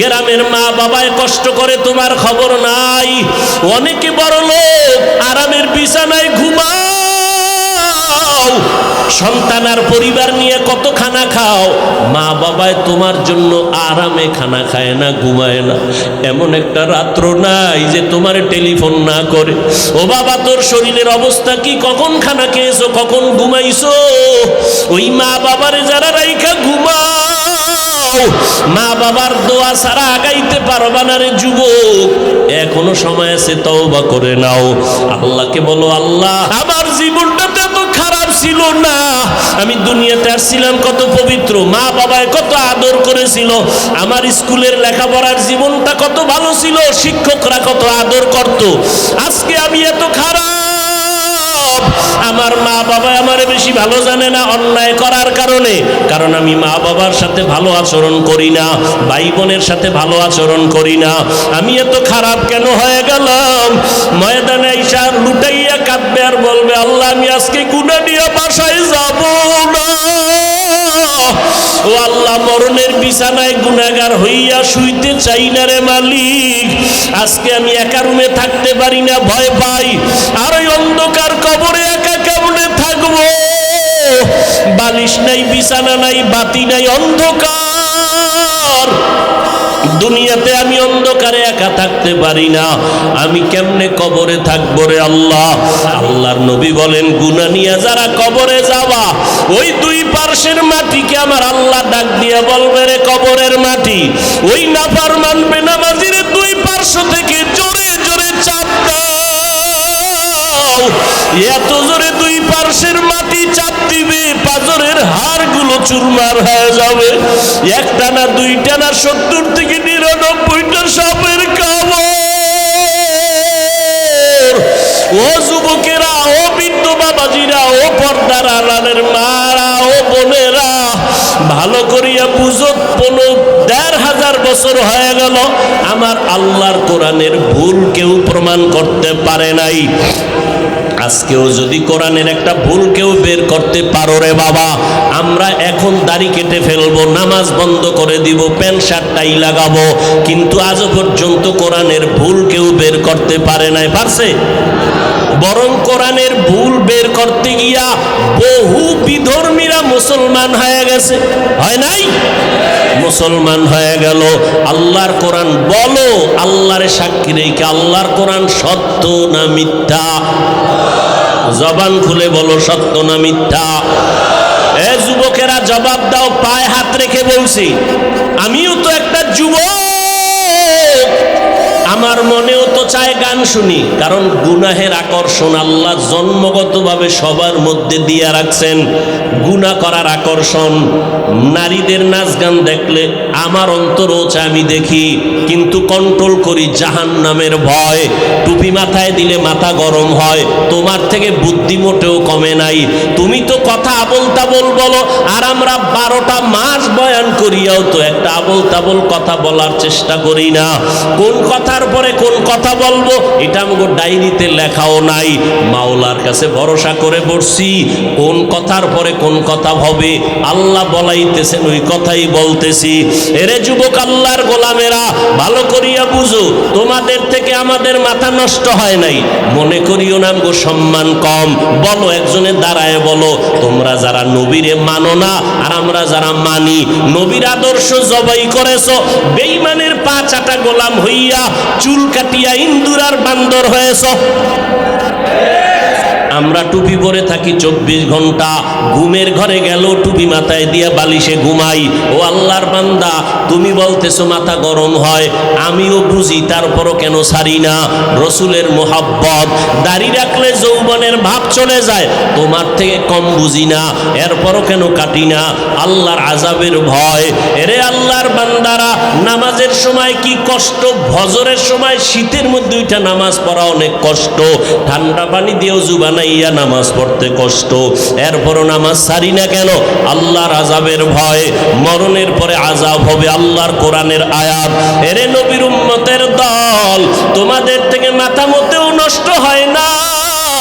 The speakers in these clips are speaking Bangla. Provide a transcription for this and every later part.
গ্রামের মা বাবায় কষ্ট করে তোমার খবর নাই। অনেকে বড় লোক আরামের বিছানায় ঘুমাও, সন্তান আর পরিবার নিয়ে কত খানা খাও, মা বাবায় তোমার জন্য আরামে খানা খায় না, ঘুমায় না। এমন একটা রাত্র নাই যে তোমার টেলিফোন না করে, ও বাবা তোর শরীরের অবস্থা কি, কখন খানা খেয়েছো, কখন ঘুমাইছো। ওই মা বাবারে যারা রাইখা ঘুমাও, মা বাবার দোয়া ছাড়া আগাইতে পারবা না রে যুবক। এখনো সময় আছে, তওবা করে নাও। আল্লাহকে বলো, আল্লাহ আমার জীবনটা এত খারাপ ছিল না, আমি দুনিয়াতে আসছিলাম কত পবিত্র, মা বাবায় কত আদর করেছিল, আমার স্কুলের লেখাপড়ার জীবনটা কত ভালো ছিল, শিক্ষকরা কত আদর করত। আজকে আমি এত খারাপ, আমার মা বাবা আমারে বেশি ভালো জানে না অন্যায় করার কারণে, কারণ আমি মা বাবার সাথে ভালো আচরণ করি না, ভাই বোনের সাথে ভালো আচরণ করি না। আমি এত খারাপ কেন হয়ে গেলাম? ময়দানে আইসা লুটাইয়া কাঁদবে আর বলবে, আল্লাহ আমি আজকে গুনাহ নিয়ে বাসায় যাব না। ও আল্লাহ, মরণের বিছানায় গুনাহগার হইয়া শুইতে চাই না রে মালিক। আজকে আমি একা রুমে থাকতে পারি না, ভয় পাই। আর ওই অন্ধকার কবরে একা কেমনে থাকবো? বালিশ নাই, বিছানা নাই, বাতি নাই, অন্ধকার। দুনিয়াতে আমি অন্ধকারে একা থাকতে পারি না, আমি কেমনে কবরে থাকবো রে আল্লাহ? আল্লাহর নবী বলেন, গুনাহ নিয়ে যারা কবরে যাবা, ওই দুই পার্শ্বের মাটিকে আমার আল্লাহ ডাক দিয়ে বলবে, রে কবরের মাটি, ওই নাফরমান বেনামাজির দুই পার্শ্ব থেকে জোরে জোরে চাপ দাও। এত জোরে দুই পার্শ্বের মাটি চাপ দিবে, পাজরের হাড়গুলো চুরমার হয়ে যাবে। একটা না, দুইটা না, 70 থেকে 99টা সাপের কামড়। ও যুবকেরা, ও বৃদ্ধ বাবাজিরা, ও পর্দার আড়ালের মারা, ও বোনেরা, ভালো করিয়া বুঝো, 15,500 বছর হয়ে গেল আমার আল্লাহর কোরআনের ভুল কেউ প্রমাণ করতে পারে নাই। আজকেও যদি কোরআনের একটা ভুল কেউ বের করতে পারো রে বাবা, আমরা এখন দাড়ি কেটে ফেলবো, নামাজ বন্ধ করে দিব, প্যান্ট শার্ট টাই লাগাবো, কিন্তু আজও পর্যন্ত কোরআনের ভুল কেউ বের করতে পারে নাই। পারছে? বরং কোরআনের ভুল বের করতে গিয়া বহু বিধর্মীরা মুসলমান হয়ে গেছে, হয় নাই? মুসলমান হয়ে গেল। আল্লাহর কোরআন বলো, আল্লাহর সাক্ষী রেখে, আল্লাহর কোরআন সত্য না মিথ্যা? জবান খুলে বলো, সত্য না মিথ্যা? এ যুবকেরা জবাব দাও, পায়ে হাত রেখে বলছি। আমিও তো একটা যুবক, আমার মনেও তো চায় গান শুনি, কারণ গুনাহের আকর্ষণ আল্লাহ জন্মগতভাবে সবার মধ্যে দিয়ে রাখছেন। গুনাহ করার আকর্ষণ, নারীদের নাচ গান দেখলে আমার অন্তরও চায় আমি দেখি, কিন্তু কন্ট্রোল করি, জাহান্নামের ভয়। টুপি মাথায় দিলে মাথা গরম হয়, তোমার থেকে বুদ্ধি মোটেও কমে নাই। তুমি তো কথা আবল তাবল বলো, আর আমরা 12টা মাস বয়ান করিয়াও তো একটা আবল তাবল কথা বলার চেষ্টা করি না। কোন কথার পরে কোন কথা বলবো এটা আমাকে ডায়েরিতে লেখাও নাই। মাওলার কাছে ভরসা করে বসছি, কোন কথার পরে কোন কথা হবে আল্লাহ বলাইতেছেন, ওই কথাই বলতেছি। এরে যুবক, আল্লাহর গোলামেরা, ভালো করিয়া বুঝো, তোমাদের থেকে আমাদের মাথা নষ্ট হয় নাই। মনে করিও না আমগো সম্মান কম। বলো, একজনের দাঁড়ায় বলো, তোমরা যারা নবীরে মানো না আর আমরা যারা মানি, নবীর আদর্শ জবাই করেছো, বেঈমানের পা চাটা গোলাম হইয়া, চুল কাটিয়া ইন্দুর আর বান্দর হয়েছ। আমরা টুপি পরে থাকি 24 ঘন্টা, ঘুমের ঘরে গেল টুপি মাথায় দিয়া বালিশে ঘুমাই। ও আল্লাহর বান্দা, তুমি বলতেছো মাথা গরম হয়, আমিও বুঝি, তারপরও কেন ছাড়ি না? রসুলের মোহাব্বত, দাড়ি রাখলে যৌবনের ভাব চলে যায়, তোমার থেকে কম বুঝি না, এরপরও কেন কাটি না? আল্লাহর আযাবের ভয়। এরে আল্লাহর বান্দারা, নামাজের সময় কি কষ্ট, ফজরের সময় শীতের মধ্যে ওইটা নামাজ পড়া অনেক কষ্ট, ঠান্ডা পানি দিয়েও জুবানা ইয়া নামাজ পড়তে কষ্ট, এরপরও নামাজ ছাড়ি না কেন? আল্লাহর আযাবের ভয়। মরণের পরে আযাব হবে, আল্লাহর কোরআনের আয়াত। এরে নবীর উম্মতের দল, তোমাদের থেকে মাথা মতেও নষ্ট হয় না,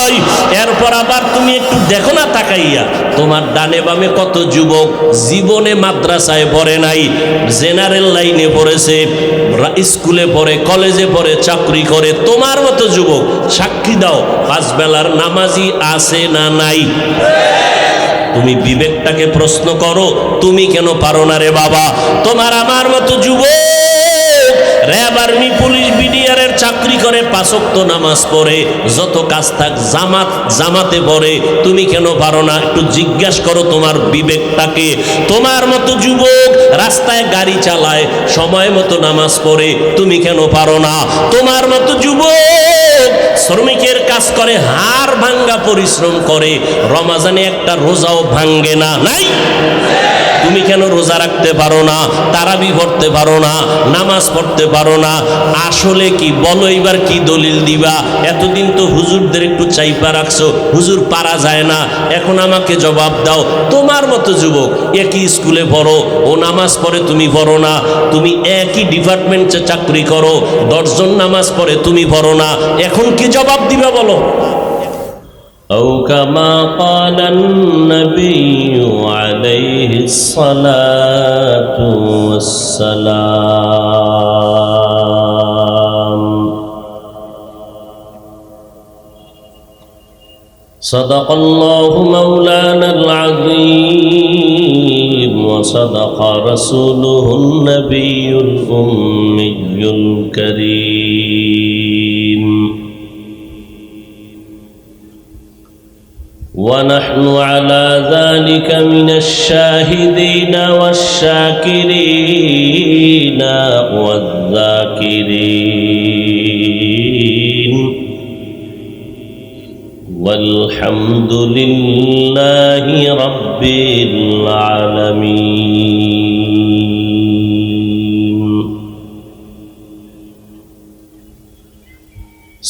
নয়। এরপর আবার তুমি একটু দেখো না তাকাইয়া, তোমার ডানে বামে কত যুবক জীবনে মাদ্রাসায় পড়ে নাই, জেনারেল লাইনে পড়েছে, স্কুলে পড়ে, কলেজে পড়ে, চাকরি করে। তোমার মতো যুবক সাক্ষী দাও, 5 বেলার নামাজি আছে না নাই? তুমি বিবেকটাকে প্রশ্ন করো, তুমি কেন পারো না রে বাবা? তোমার আমার মতো যুবক র্যাব, আর্মি, পুলিশ, বিডিআরের চাকরি করে, 5 ওয়াক্ত নামাজ পড়ে, যত কাজ থাক জামাতে পড়ে, তুমি কেন পারো না? একটু জিজ্ঞাসা করো তোমার বিবেকটাকে। তোমার মতো যুবক রাস্তায় গাড়ি চালায়, সময় মতো নামাজ পড়ে, তুমি কেন পারো না? তোমার মতো যুবক শ্রমিকের কাজ করে, হাড় ভাঙ্গা পরিশ্রম করে, রমাজানে একটা রোজাও ভাঙ্গে না, নাই? তুমি কেন রোজা রাখতে পারো না, তারাবি পড়তে পারো না, নামাজ পড়তে পারো না? আসলে কি বলো, এবার কি দলিল দিবা? এতদিন তো হুজুরদের একটু চাইপা রাখছো, হুজুর পারা যায় না, এখন আমাকে জবাব দাও। তোমার মতো যুবক একই স্কুলে পড়ো, ও নামাজ পড়ে, তুমি পড়ো না। তুমি একই ডিপার্টমেন্টে চাকরি করো, 10 জন নামাজ পড়ে, তুমি পড়ো না। এখন কি জবাব দিবা বলো? أو كما قال النبي عليه الصلاة والسلام صدق الله مولانا العظيم وصدق رسوله النبي الأمي الكريم ونحن على ذلك من الشاهدين والشاكرين والذاكرين والحمد لله رب العالمين.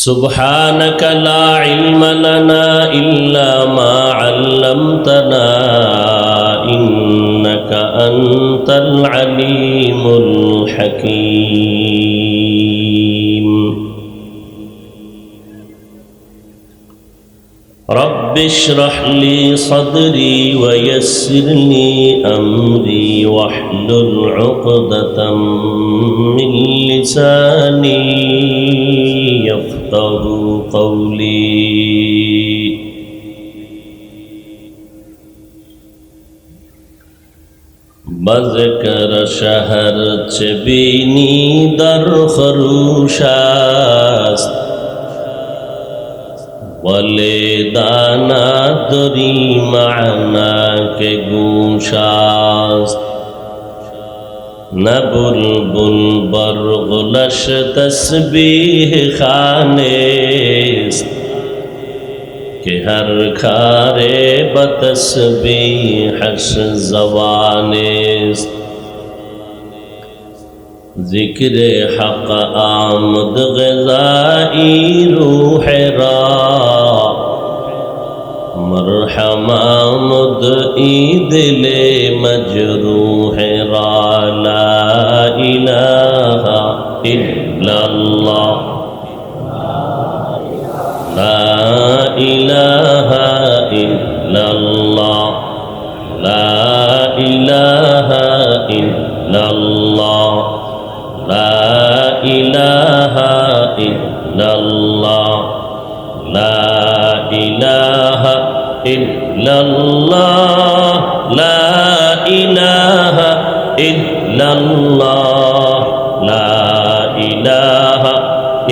سبحانك لا علم لنا إلا ما علمتنا إنك أنت العليم الحكيم. رب اشرح لي صدري ويسر لي أمري واحلل عقدة من لساني يفقه قولي. بذكر شهر چبینی در خروشست ولی دانا دری معنا کے گوشست نہ بلبل برغلش تسبیح خانست کہ ہر کھارے بتسبیحش زبانست ذکر حق آمد غذائی روح را مرحم آمد ای دل مجروح را لا الہ الا اللہ لا الہ الا اللہ لا الہ الا اللہ لا الہ الا اللہ لا الہ الا اللہ لا الہ الا اللہ لا الہ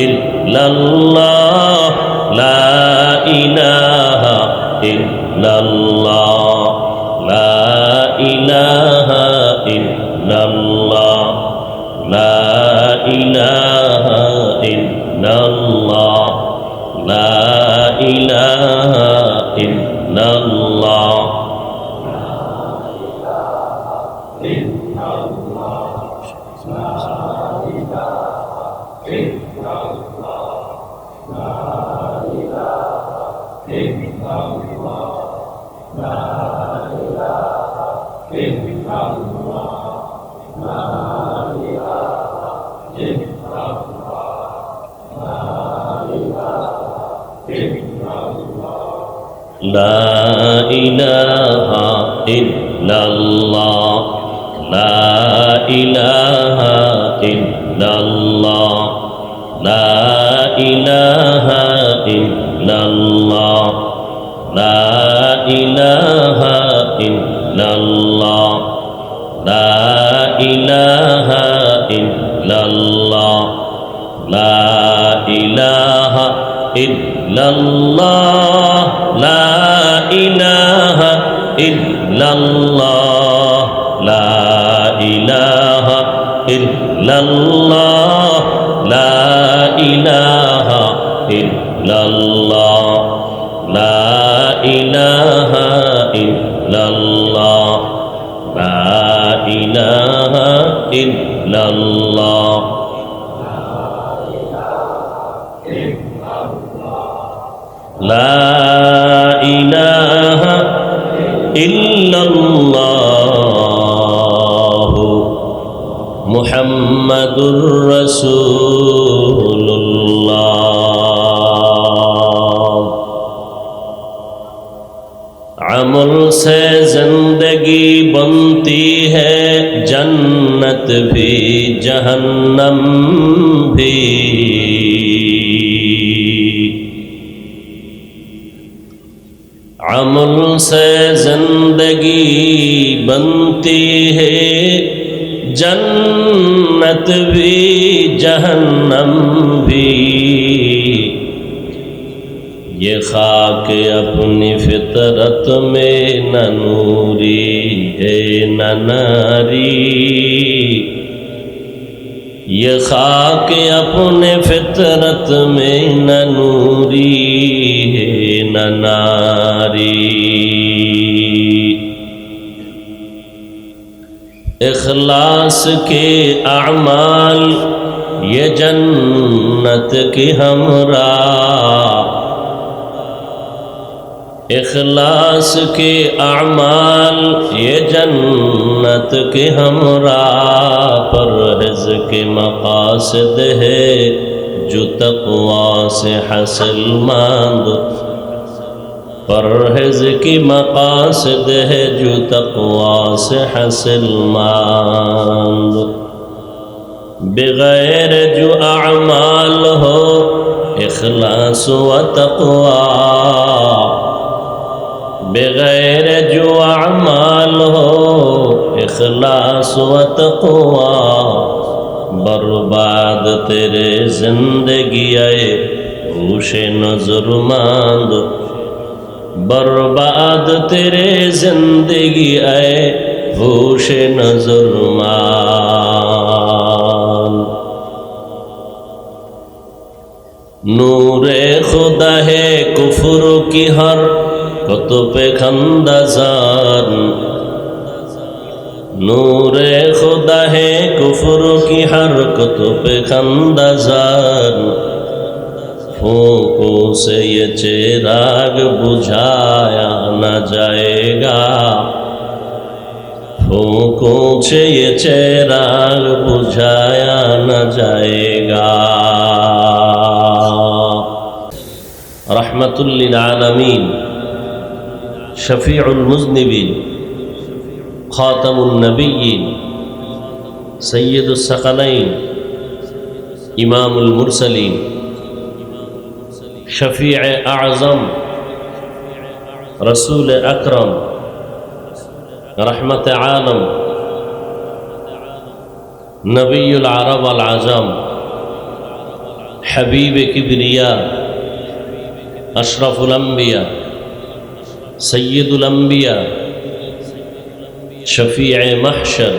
الا اللہ لا الہ الا اللہ لا الہ الا اللہ لا الہ الا اللہ لا الہ الا اللہ. Amen. লা ইলাহা ইল্লাল্লাহ লা ইলাহা ইল্লাল্লাহ লা ইলাহা ইল্লাল্লাহ লা ইলাহা ইল্লাল্লাহ লা ইলাহা ইল্লাল্লাহ লা ইলাহা ইল্লাল্লাহ লা ইলাহা ইল্লাল্লাহ লা ইলাহা ইল্লাল্লাহ লা ইলাহা ইল্লাল্লাহ লা ইলাহা ইল্লাল্লাহ লা ইলাহা ইল্লাল্লাহ লা ইলাহা ইল্লাল্লাহ মুহাম্মাদুর রাসূলুল্লাহ। अमल से जिंदगी बनती है जन्नत भी जहन्नम भी। अमल से जिंदगी बनती है जन्नत भी जहन्नम भी। ये खाक अपनी फितरत में न नूरी है न नारी। ये खाक अपने फितरत में न नूरी है न नारी। इखलास के अमाल ये जन्नत की हमरा। इखलास के अमाल ये जन्नत के हमरा। परहिज़ के मक़ासिद है जो तक़वा से हासिल मांद। परहिज़ की मक़ासिद है जो तक़वा से हासिल मांद। बग़ैर जो अमाल हो इखलास व तक़वा। बग़ैर जो अमाल हो इखलास व तक़वा। बर्बाद तेरे जिंदगी आए होशे नज़रमंद। बर्बाद तेरे जिंदगी आए होशे नज़रमंद। नूरे खुदा है कुफ्र की हर कुतुब खंदाज़ान। नूरे खुदा है कुफ्र की हर कुतुब खंदाज़ान। फूकों से ये चिराग बुझाया न जाएगा। फूकों से ये चिराग बुझाया न जाएगा। रहमतुल लिल आलमीन शफीउल मुज़निबीन खातमुन नबिय्यीन सय्यदुस सकलैन इमामुल मुरसलीन शफीअ आज़म रसूल अकरम रहमत आलम नबीयुल अरब वल आजम हबीब किबरिया अशरफुल अंबिया सय्यदुल अंबिया शफीअ महशर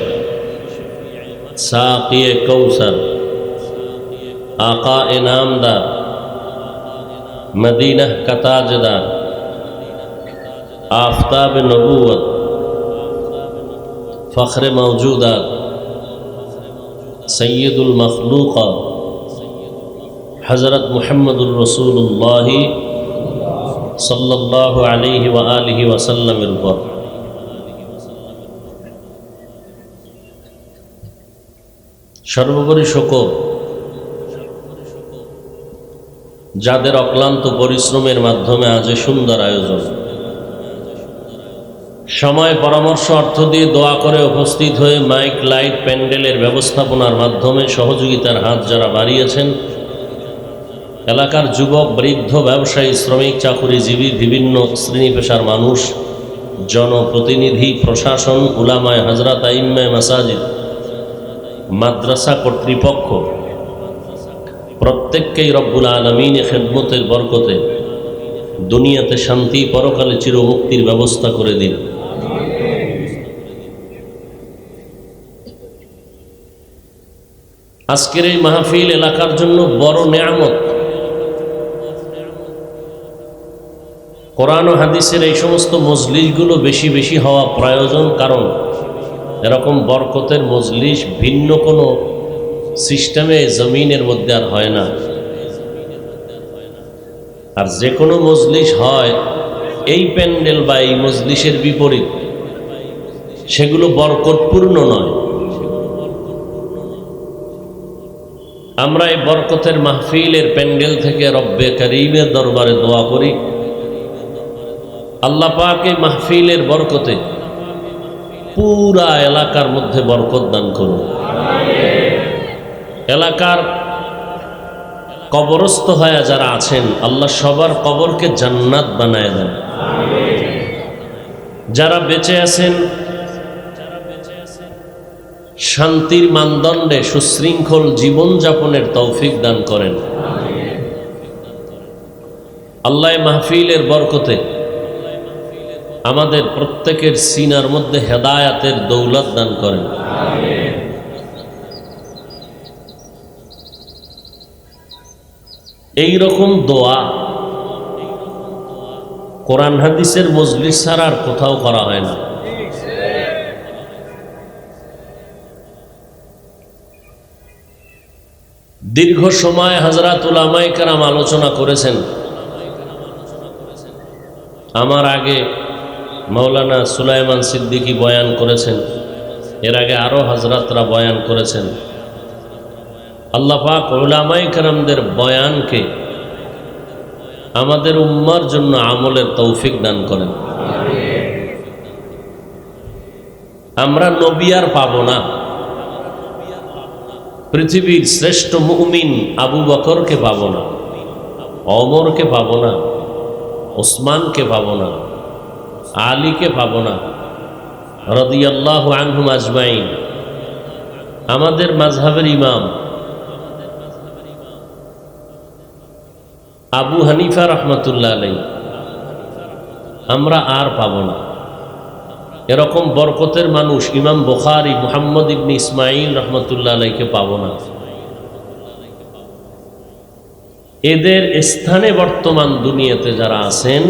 साक़ी कौसर आका इनामदार मदीना का ताजदार आफताब नबूवत फ़ख्र मौजूदात सय्यदुल मखलूक़ात हज़रत मुहम्मदुर रसूलुल्लाह सल्लल्लाहु अलैहि व आलिहि वसल्लमेर पर सर्वोपरि शुक्र যাদের অক্লান্ত পরিশ্রমের মাধ্যমে আজ সুন্দর আয়োজন। সময় পরামর্শ অর্থ দিয়ে দোয়া করে উপস্থিত হয়ে মাইক লাইট প্যান্ডেলের ব্যবস্থাপনার মাধ্যমে সহযোগিতার হাত যারা বাড়িয়েছেন, এলাকার যুবক, বৃদ্ধ, ব্যবসায়ী, শ্রমিক, চাকুরিজীবী, বিভিন্ন শ্রেণী পেশার মানুষ, জনপ্রতিনিধি, প্রশাসন, উলামায়ে হযরত, আইম্মায়ে মাসাজিদ, মাদ্রাসা কর্তৃপক্ষ, প্রত্যেককেই রব্বুল আলামিনের খেদমতের বরকতে দুনিয়াতে শান্তি, পরকালে চিরমুক্তির ব্যবস্থা করে দিন। আজকের এই মাহফিল এলাকার জন্য বড় নেয়ামত। কোরআন ও হাদিসের এই সমস্ত মজলিসগুলো বেশি বেশি হওয়া প্রয়োজন, কারণ এরকম বরকতের মজলিস ভিন্ন কোনো সিস্টেমে জমিনের মধ্যে আর হয় না। আর যে কোনো মজলিস হয় এই প্যান্ডেল বা এই মজলিসের বিপরীত, সেগুলো বরকতপূর্ণ নয়। আমরা এই বরকতের মাহফিলের প্যান্ডেল থেকে রব্বে করিমের দরবারে দোয়া করি, আল্লাহ পাক এই মাহফিলের বরকতে পুরা এলাকার মধ্যে বরকত দান করুন। এলাকার কবরস্থ হয়ে যারা আছেন, আল্লাহ সবার কবরকে জান্নাত বানায় দেন। যারা বেঁচে আছেন শান্তির মানদণ্ডে সুশৃঙ্খল জীবন যাপনের তৌফিক দান করেন। আল্লাহ মাহফিলের বরকতে আমাদের প্রত্যেকের সিনার মধ্যে হেদায়াতের দৌলত দান করেন। এই রকম দোয়া কোরআন হাদিসের মজলিস ছাড়া আর কোথাও করা হয় না। দীর্ঘ সময় হযরত উলামায়ে কেরাম আলোচনা করেছেন। আমার আগে মাওলানা সুলাইমান সিদ্দিকী বয়ান করেছেন, এর আগে আরো হযরতরা বয়ান করেছেন। আল্লাহ পাক উলামায়ে কেরামদের বয়ানকে আমাদের উম্মার জন্য আমলের তৌফিক দান করেন। আমরা নবী আর পাবো না, পৃথিবীর শ্রেষ্ঠ মুমিন আবু বকরকে পাবো না, ওমরকে পাবো না, ওসমানকে পাবো না, আলীকে পাবো না, রাদিয়াল্লাহু আনহুম আজমাইন। আমাদের মাযহাবের ইমাম আবু হানিফা রাহমাতুল্লাহ আলাইহি আমরা আর পাবো না। এরকম বরকতের মানুষ ইমাম বুখারী মুহাম্মদ ইবনে ইসমাইল রাহমাতুল্লাহ আলাইহিকে পাবো না। এদের স্থানে বর্তমান দুনিয়াতে যারা আছেন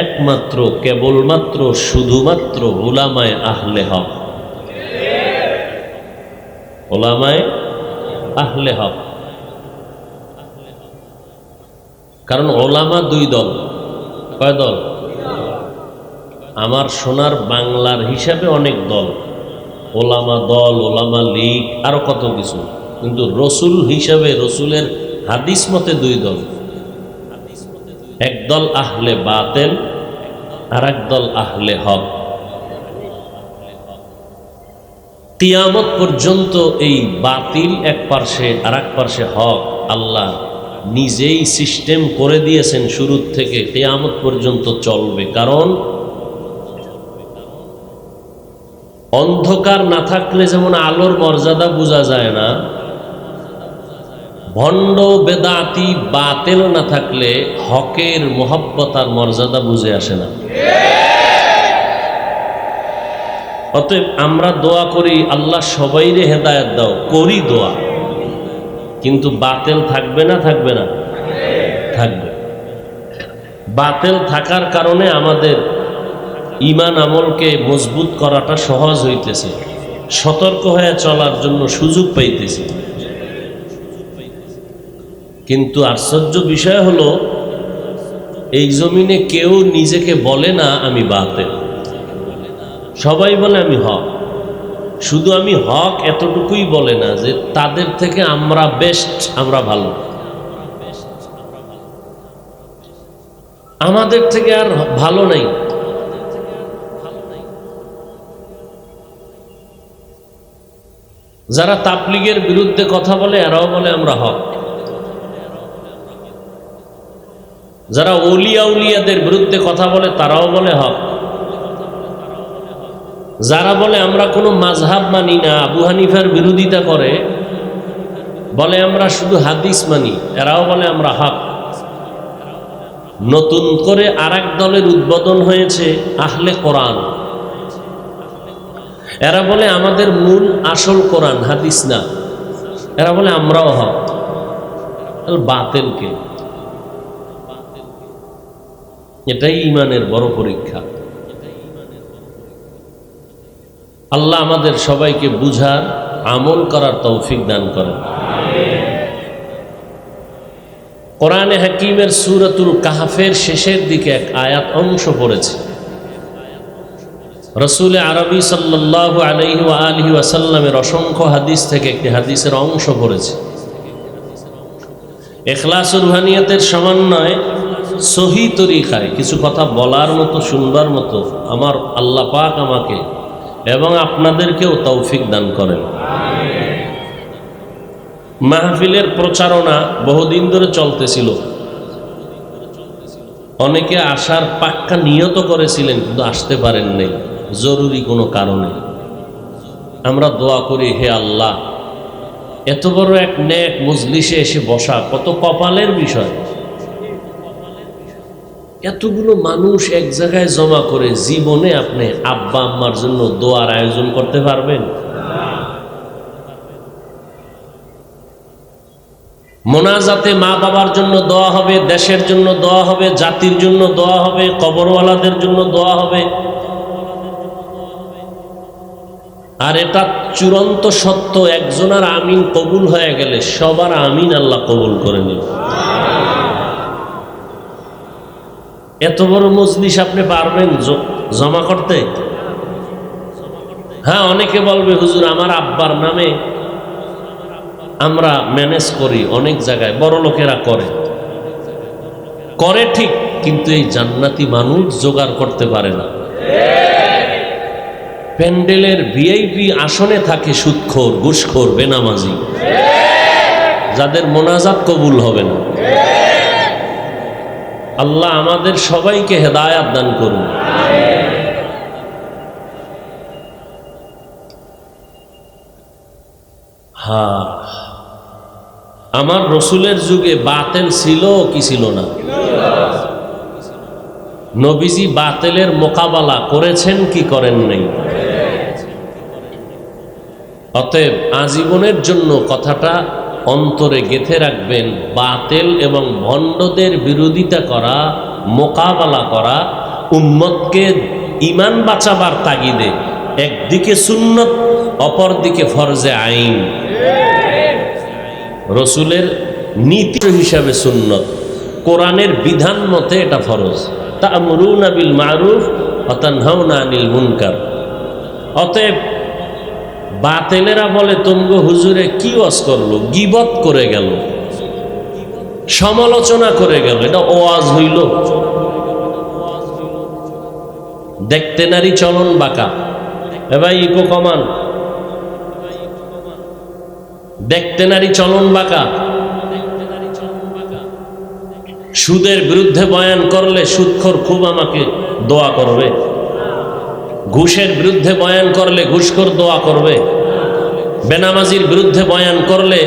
একমাত্র, কেবলমাত্র, শুধুমাত্র উলামায়ে আহলে হক। উলামায়ে আহলে হক। কারণ ওলামা দুই দল। কয় দল? আমার সোনার বাংলার হিসাবে অনেক দল, ওলামা দল, ওলামা লীগ, আরো কত কিছু, কিন্তু রসুল হিসাবে রসুলের হাদিস মতে দুই দল। এক দল আহলে বাতেল, আর এক দল আহলে হক। কিয়ামত পর্যন্ত এই বাতিল এক পার্শ্বে আর এক পার্শ্বে হক আল্লাহ নিজেই সিস্টেম করে দিয়েছেন, শুরু থেকে কিয়ামত পর্যন্ত চলবে। কারণ অন্ধকার না থাকলে যেমন আলোর মর্যাদা বোঝা যায় না, ভণ্ড বেদাতি বাতেল না থাকলে হকের মহব্বত আর মর্যাদা বুঝে আসে না। অতএব আমরা দোয়া করি, আল্লাহ সবাইরে হেদায়েত দাও, করি দোয়া, কিন্তু বাতেল থাকবে না? থাকবে না? থাকবে। বাতেল থাকার কারণে আমাদের ঈমান আমলকে মজবুত করাটা সহজ হইতেছে, সতর্ক হয়ে চলার জন্য সুযোগ পাইতেছে। কিন্তু আশ্চর্য বিষয় হলো, এই জমিনে কেউ নিজেকে বলে না আমি বাতেল, সবাই বলে আমি হক। শুধু আমি হক এতটুকুই বলে না যে তাদের থেকে আমরা বেস্ট, আমরা ভালো, আমাদের থেকে আর ভালো নাই। যারা তাবলীগের বিরুদ্ধে কথা বলে এরাও বলে আমরা হক। যারা ওলিয়া উলিয়াদের বিরুদ্ধে কথা বলে তারাও বলে হক। যারা বলে আমরা কোনো মাযহাব মানি না, আবু হানিফার বিরোধিতা করে, বলে আমরা শুধু হাদিস মানি, এরাও বলে আমরা হক। নতুন করে আরেক দলের উদ্বোধন হয়েছে আহলে কোরআন। এরা বলে আমাদের মূল আসল কোরআন, হাদিস না। এরা বলে আমরাও হক। বাতিলকে, এটাই ঈমানের বড় পরীক্ষা। আল্লাহ আমাদের সবাইকে বুঝার, আমল করার তৌফিক দান করেন। কোরআনে হাকিমের সূরাতুল কাহফের শেষের দিকে এক আয়াত অংশ পড়েছে। রাসূল আরবী সাল্লাল্লাহু আলাইহি ওয়া আলিহি ওয়াসাল্লামের অসংখ্য হাদিস থেকে একটি হাদিসের অংশ পড়েছে। ইখলাস ও রুহানিয়তের সমন্বয়ে সহি তরিকায় কিছু কথা বলার মতো, শুনবার মতো আমার আল্লাহ পাক আমাকে এবং আপনাদেরকেও তৌফিক দান করেন। মাহফিলের প্রচারণা বহুদিন ধরে চলতেছিল। অনেকে আসার পাক্কা নিয়ত করেছিলেন, কিন্তু আসতে পারেন নাই জরুরি কোনো কারণে। আমরা দোয়া করি, হে আল্লাহ, এত বড় এক নেক মজলিসে এসে বসা কত কপালের বিষয়। এতগুলো মানুষ এক জায়গায় জমা করে জীবনে আপনি আব্বা আম্মার জন্য দোয়ার আয়োজন করতে পারবেন? মোনাজাতে মা বাবার জন্য দোয়া হবে, দেশের জন্য দোয়া হবে, জাতির জন্য দোয়া হবে, কবরওয়ালাদের জন্য দোয়া হবে। আর এটা চূড়ান্ত সত্য, একজনের আমিন কবুল হয়ে গেলে সবার আমিন আল্লাহ কবুল করে নিন। এত বড় মজলিস আপনি পারবেন জমা করতে? হ্যাঁ, অনেকে বলবে হুজুর আমার আব্বার নামে আমরা ম্যানেজ করি, অনেক জায়গায় বড় লোকেরা করে ঠিক, কিন্তু এই জান্নাতি মানুষ জোগাড় করতে পারে না। প্যান্ডেলের ভিআইপি আসনে থাকে সুদখোর, ঘুষখোর, বেনামাজি, যাদের মোনাজাত কবুল হবে না। আল্লাহ আমাদের সবাইকে হেদায়াত দান করুন। হ্যাঁ, আমার রসুলের যুগে বাতেল ছিল কি ছিল না? নবীজি বাতেলের মোকাবেলা করেছেন কি করেন নাই? অতএব আজীবনের জন্য কথাটা অন্তরে গেঁথে রাখবেন, বাতেল এবং ভণ্ডদের বিরোধিতা করা, মোকাবেলা করা, উম্মতকে ঈমান বাঁচাবার তাগিদে একদিকে সুন্নত, অপরদিকে ফরজে আইন। রসুলের নীতি হিসাবে সুন্নত, কোরআনের বিধান মতে এটা ফরজ। তা'মুরুনা বিল মারুফ ওয়া তানহাউনা আনিল মুনকার। অতএব বাতেলেরা বলে তোমগো হুজুরে কি ওয়াজ করলো, গীবত করে গেল, সমালোচনা করে গেল, এটা ওয়াজ হইল? দেখতে নারী চলন বাঁকা। এবার ইকো কমান, দেখতে নারী চলন বাঁকা। সুদের বিরুদ্ধে বয়ান করলে সুদখোর খুব আমাকে দোয়া করবে, ঘুষের বিরুদ্ধে বয়ান করলে ঘুষখোর দোয়া করবে, বেনামাজির বিরুদ্ধে বয়ান করলে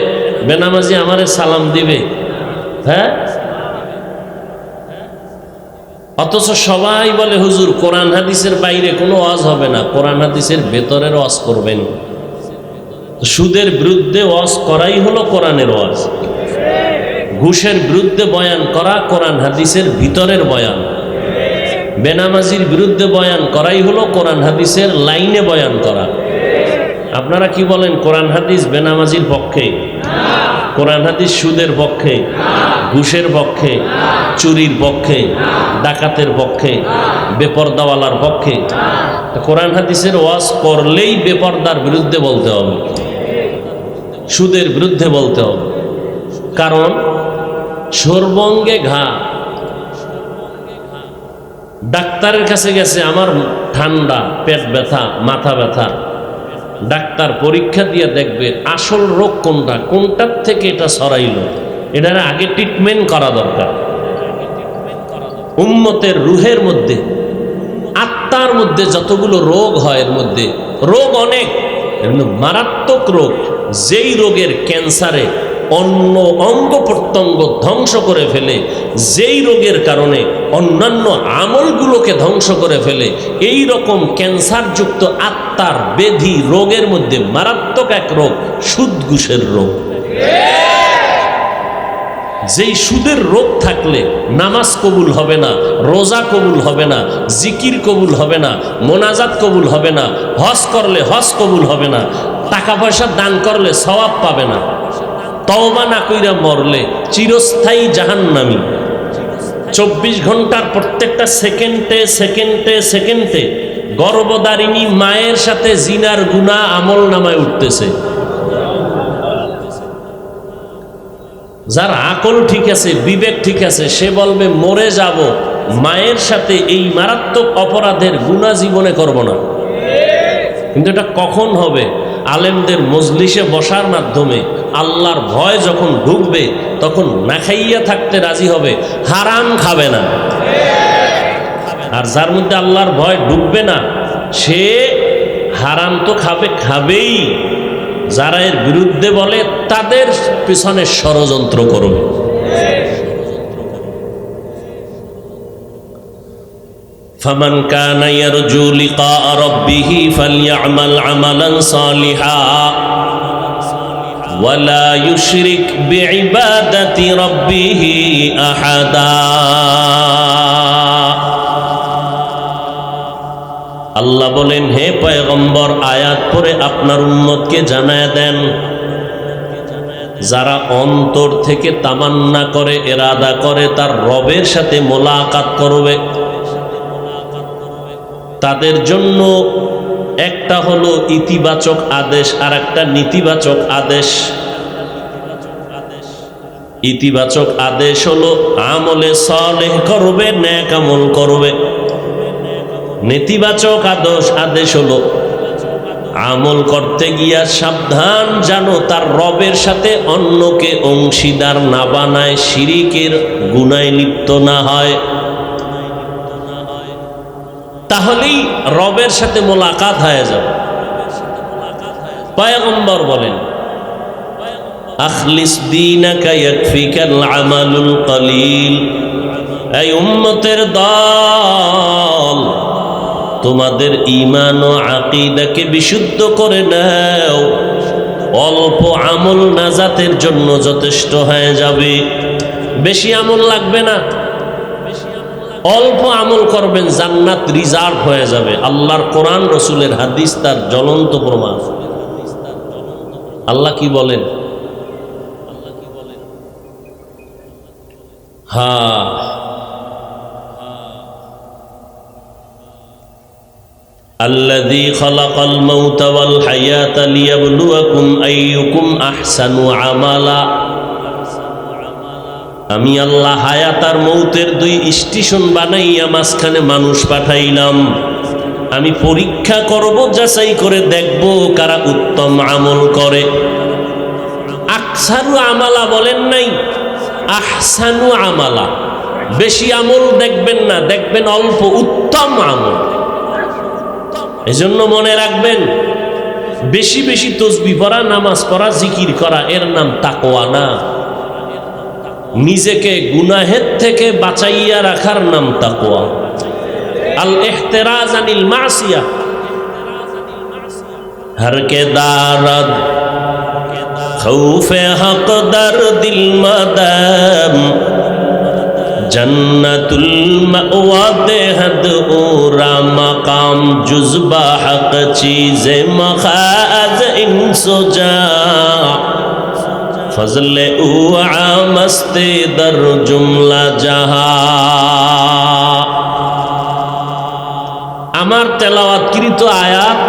বেনামাজি আমারে সালাম দিবে। হ্যাঁ, অথচ সবাই বলে হুজুর কোরআন হাদিসের বাইরে কোনো ওয়াজ হবে না, কোরআন হাদিসের ভেতরের ওয়াজ করবেন। সুদের বিরুদ্ধে ওয়াজ করাই হলো কোরআনের ওয়াজ। ঘুষের বিরুদ্ধে বয়ান করা কোরআন হাদিসের ভিতরের বয়ান। বেনামাজির বিরুদ্ধে বয়ান করাই হলো কোরআন হাদিসের লাইনে বয়ান করা। আপনারা কি বলেন? কোরআন হাদিস বেনামাজির পক্ষে, কোরআন হাদিস সুদের পক্ষে, ঘুষের পক্ষে, চুরির পক্ষে, ডাকাতের পক্ষে, বেপরদাওয়ালার পক্ষে। কোরআন হাদিসের ওয়াজ করলেই বেপরদার বিরুদ্ধে বলতে হবে, সুদের বিরুদ্ধে বলতে হবে। কারণ সর্বঙ্গে ঘা। ডাক্তারের কাছে গেছে আমার ঠান্ডা, পেট ব্যথা, মাথা ব্যথা, ডাক্তার পরীক্ষা দিয়ে দেখবে আসল রোগ কোনটা, কোনটার থেকে এটা ছড়াইলো, এটার আগে ট্রিটমেন্ট করা দরকার। উম্মতের রুহের মধ্যে, আত্মার মধ্যে যতগুলো রোগ হয়, এর মধ্যে রোগ অনেক, মারাত্মক রোগ, যেই রোগের ক্যান্সারে অন্য অঙ্গ প্রত্যঙ্গ ধ্বংস করে ফেলে, যেই রোগের কারণে অন্যান্য আমলগুলোকে ধ্বংস করে ফেলে, এই রকম ক্যান্সারযুক্ত আত্মার ব্যাধি রোগের মধ্যে মারাত্মক এক রোগ সুদ ঘুষের রোগ। যেই সুদের রোগ থাকলে নামাজ কবুল হবে না, রোজা কবুল হবে না, জিকির কবুল হবে না, মোনাজাত কবুল হবে না, হজ করলে হজ কবুল হবে না, টাকা পয়সা দান করলে সওয়াব পাবে না, তওবা না কইরা মরলে চিরস্থায়ী জাহান্নামী, 24 ঘন্টার প্রত্যেকটা সেকেন্ডে সেকেন্ডে সেকেন্ডে গর্ভধারিণী মায়ের সাথে জিনার গুনাহ আমল নামায় উঠতেছে। যার আকল ঠিক আছে, বিবেক ঠিক আছে, সে বলবে মরে যাব, মায়ের সাথে এই মারাত্মক অপরাধের গুনাহ জীবনে করব না। কিন্তু এটা কখন হবে? আলেমদের মজলিসে বসার মাধ্যমে আল্লাহর ভয় যখন ঢুকবে, তখন না খাইয়া থাকতে রাজি হবে, হারাম খাবে না। আর যার মধ্যে আল্লাহর ভয় ঢুকবে না, সে হারাম তো খাবেই। যারা এর বিরুদ্ধে বলে তাদের পিছনে ষড়যন্ত্র করবে। ফামান কানা ইয়ারজু লিকা রাব্বিহি ফালইআমাল আমালান সালিহা ওয়ালা ইউশরিক বিইবাদাতি রাব্বিহি আহাদা। আল্লাহ বলেন, হে পয়গম্বর, আয়াত পড়ে আপনার উম্মতকে জানায় দেন, যারা অন্তর থেকে তামান্না করে, ইরাদা করে তার রবের সাথে মোলাকাত করবে, তাদের জন্য একটা হলো ইতিবাচক আদেশ আর একটা নেতিবাচক আদেশ। ইতিবাচক আদেশ হলো আমলে সালেহ করবে, নেক আমল করবে। নেতিবাচক আদেশ হলো আমল করতে গিয়া সাবধান, জানো তার রবের সাথে অন্যকে অংশীদার না বানায়, শিরিকের গুনায় লিপ্ত না হয়, তাহলেই রবের সাথে মোলাকাত হয়ে যাবে। পয়গম্বর বলেন, আখলিস দীনাকা ইয়াকফিকাল আমালুল কলিল। এই উম্মতের দল, তোমাদের ঈমান ও আকীদাকে বিশুদ্ধ করে নাও, অল্প আমল নাজাতের জন্য যথেষ্ট হয়ে যাবে। বেশি আমল লাগবে না, অল্প আমল করবেন, জান্নাত রিজার্ভ হয়ে যাবে। আল্লাহর কোরআন, রসুলের হাদিস তার জ্বলন্ত প্রমাণ। আল্লাহ কি বলেন? হ্যাঁ, আল্লাযী খালাকাল মাউতা ওয়াল হায়াতা লিয়াবলুয়াকুম আইয়ুকুম আহসানু আমালা। আমি আল্লাহ হায়াত আর মৌতের দুই স্টেশন বানাইয়া মাঝখানে মানুষ পাঠাইলাম। আমি পরীক্ষা করব, যাচাই করে দেখব কারা উত্তম আমল করে। আকসারু আমালা বলেন নাই, আহসানু আমালা। বেশি আমল দেখবেন না, দেখবেন অল্প উত্তম আমল। এজন্য মনে রাখবেন, বেশি বেশি তসবিহ পড়া, নামাজ পড়া, জিকির করা, এর নাম তাকওয়া না। নিজেকে গুনাহের থেকে বাঁচাইয়া রাখার নাম তাকওয়া। আল ইহতিরাজ আনিল মাসিয়া হর কে দারদ খৌফে হক দর দিল মদম জন্নতুল মাওয়া দেহদ ওরা মাকাম জুজবা হক চীজে মখাজ ইনসুজা ফজলে উ আমস্তে দর জুমলা জাহা। আমার তেলাওয়াতকৃত আয়াত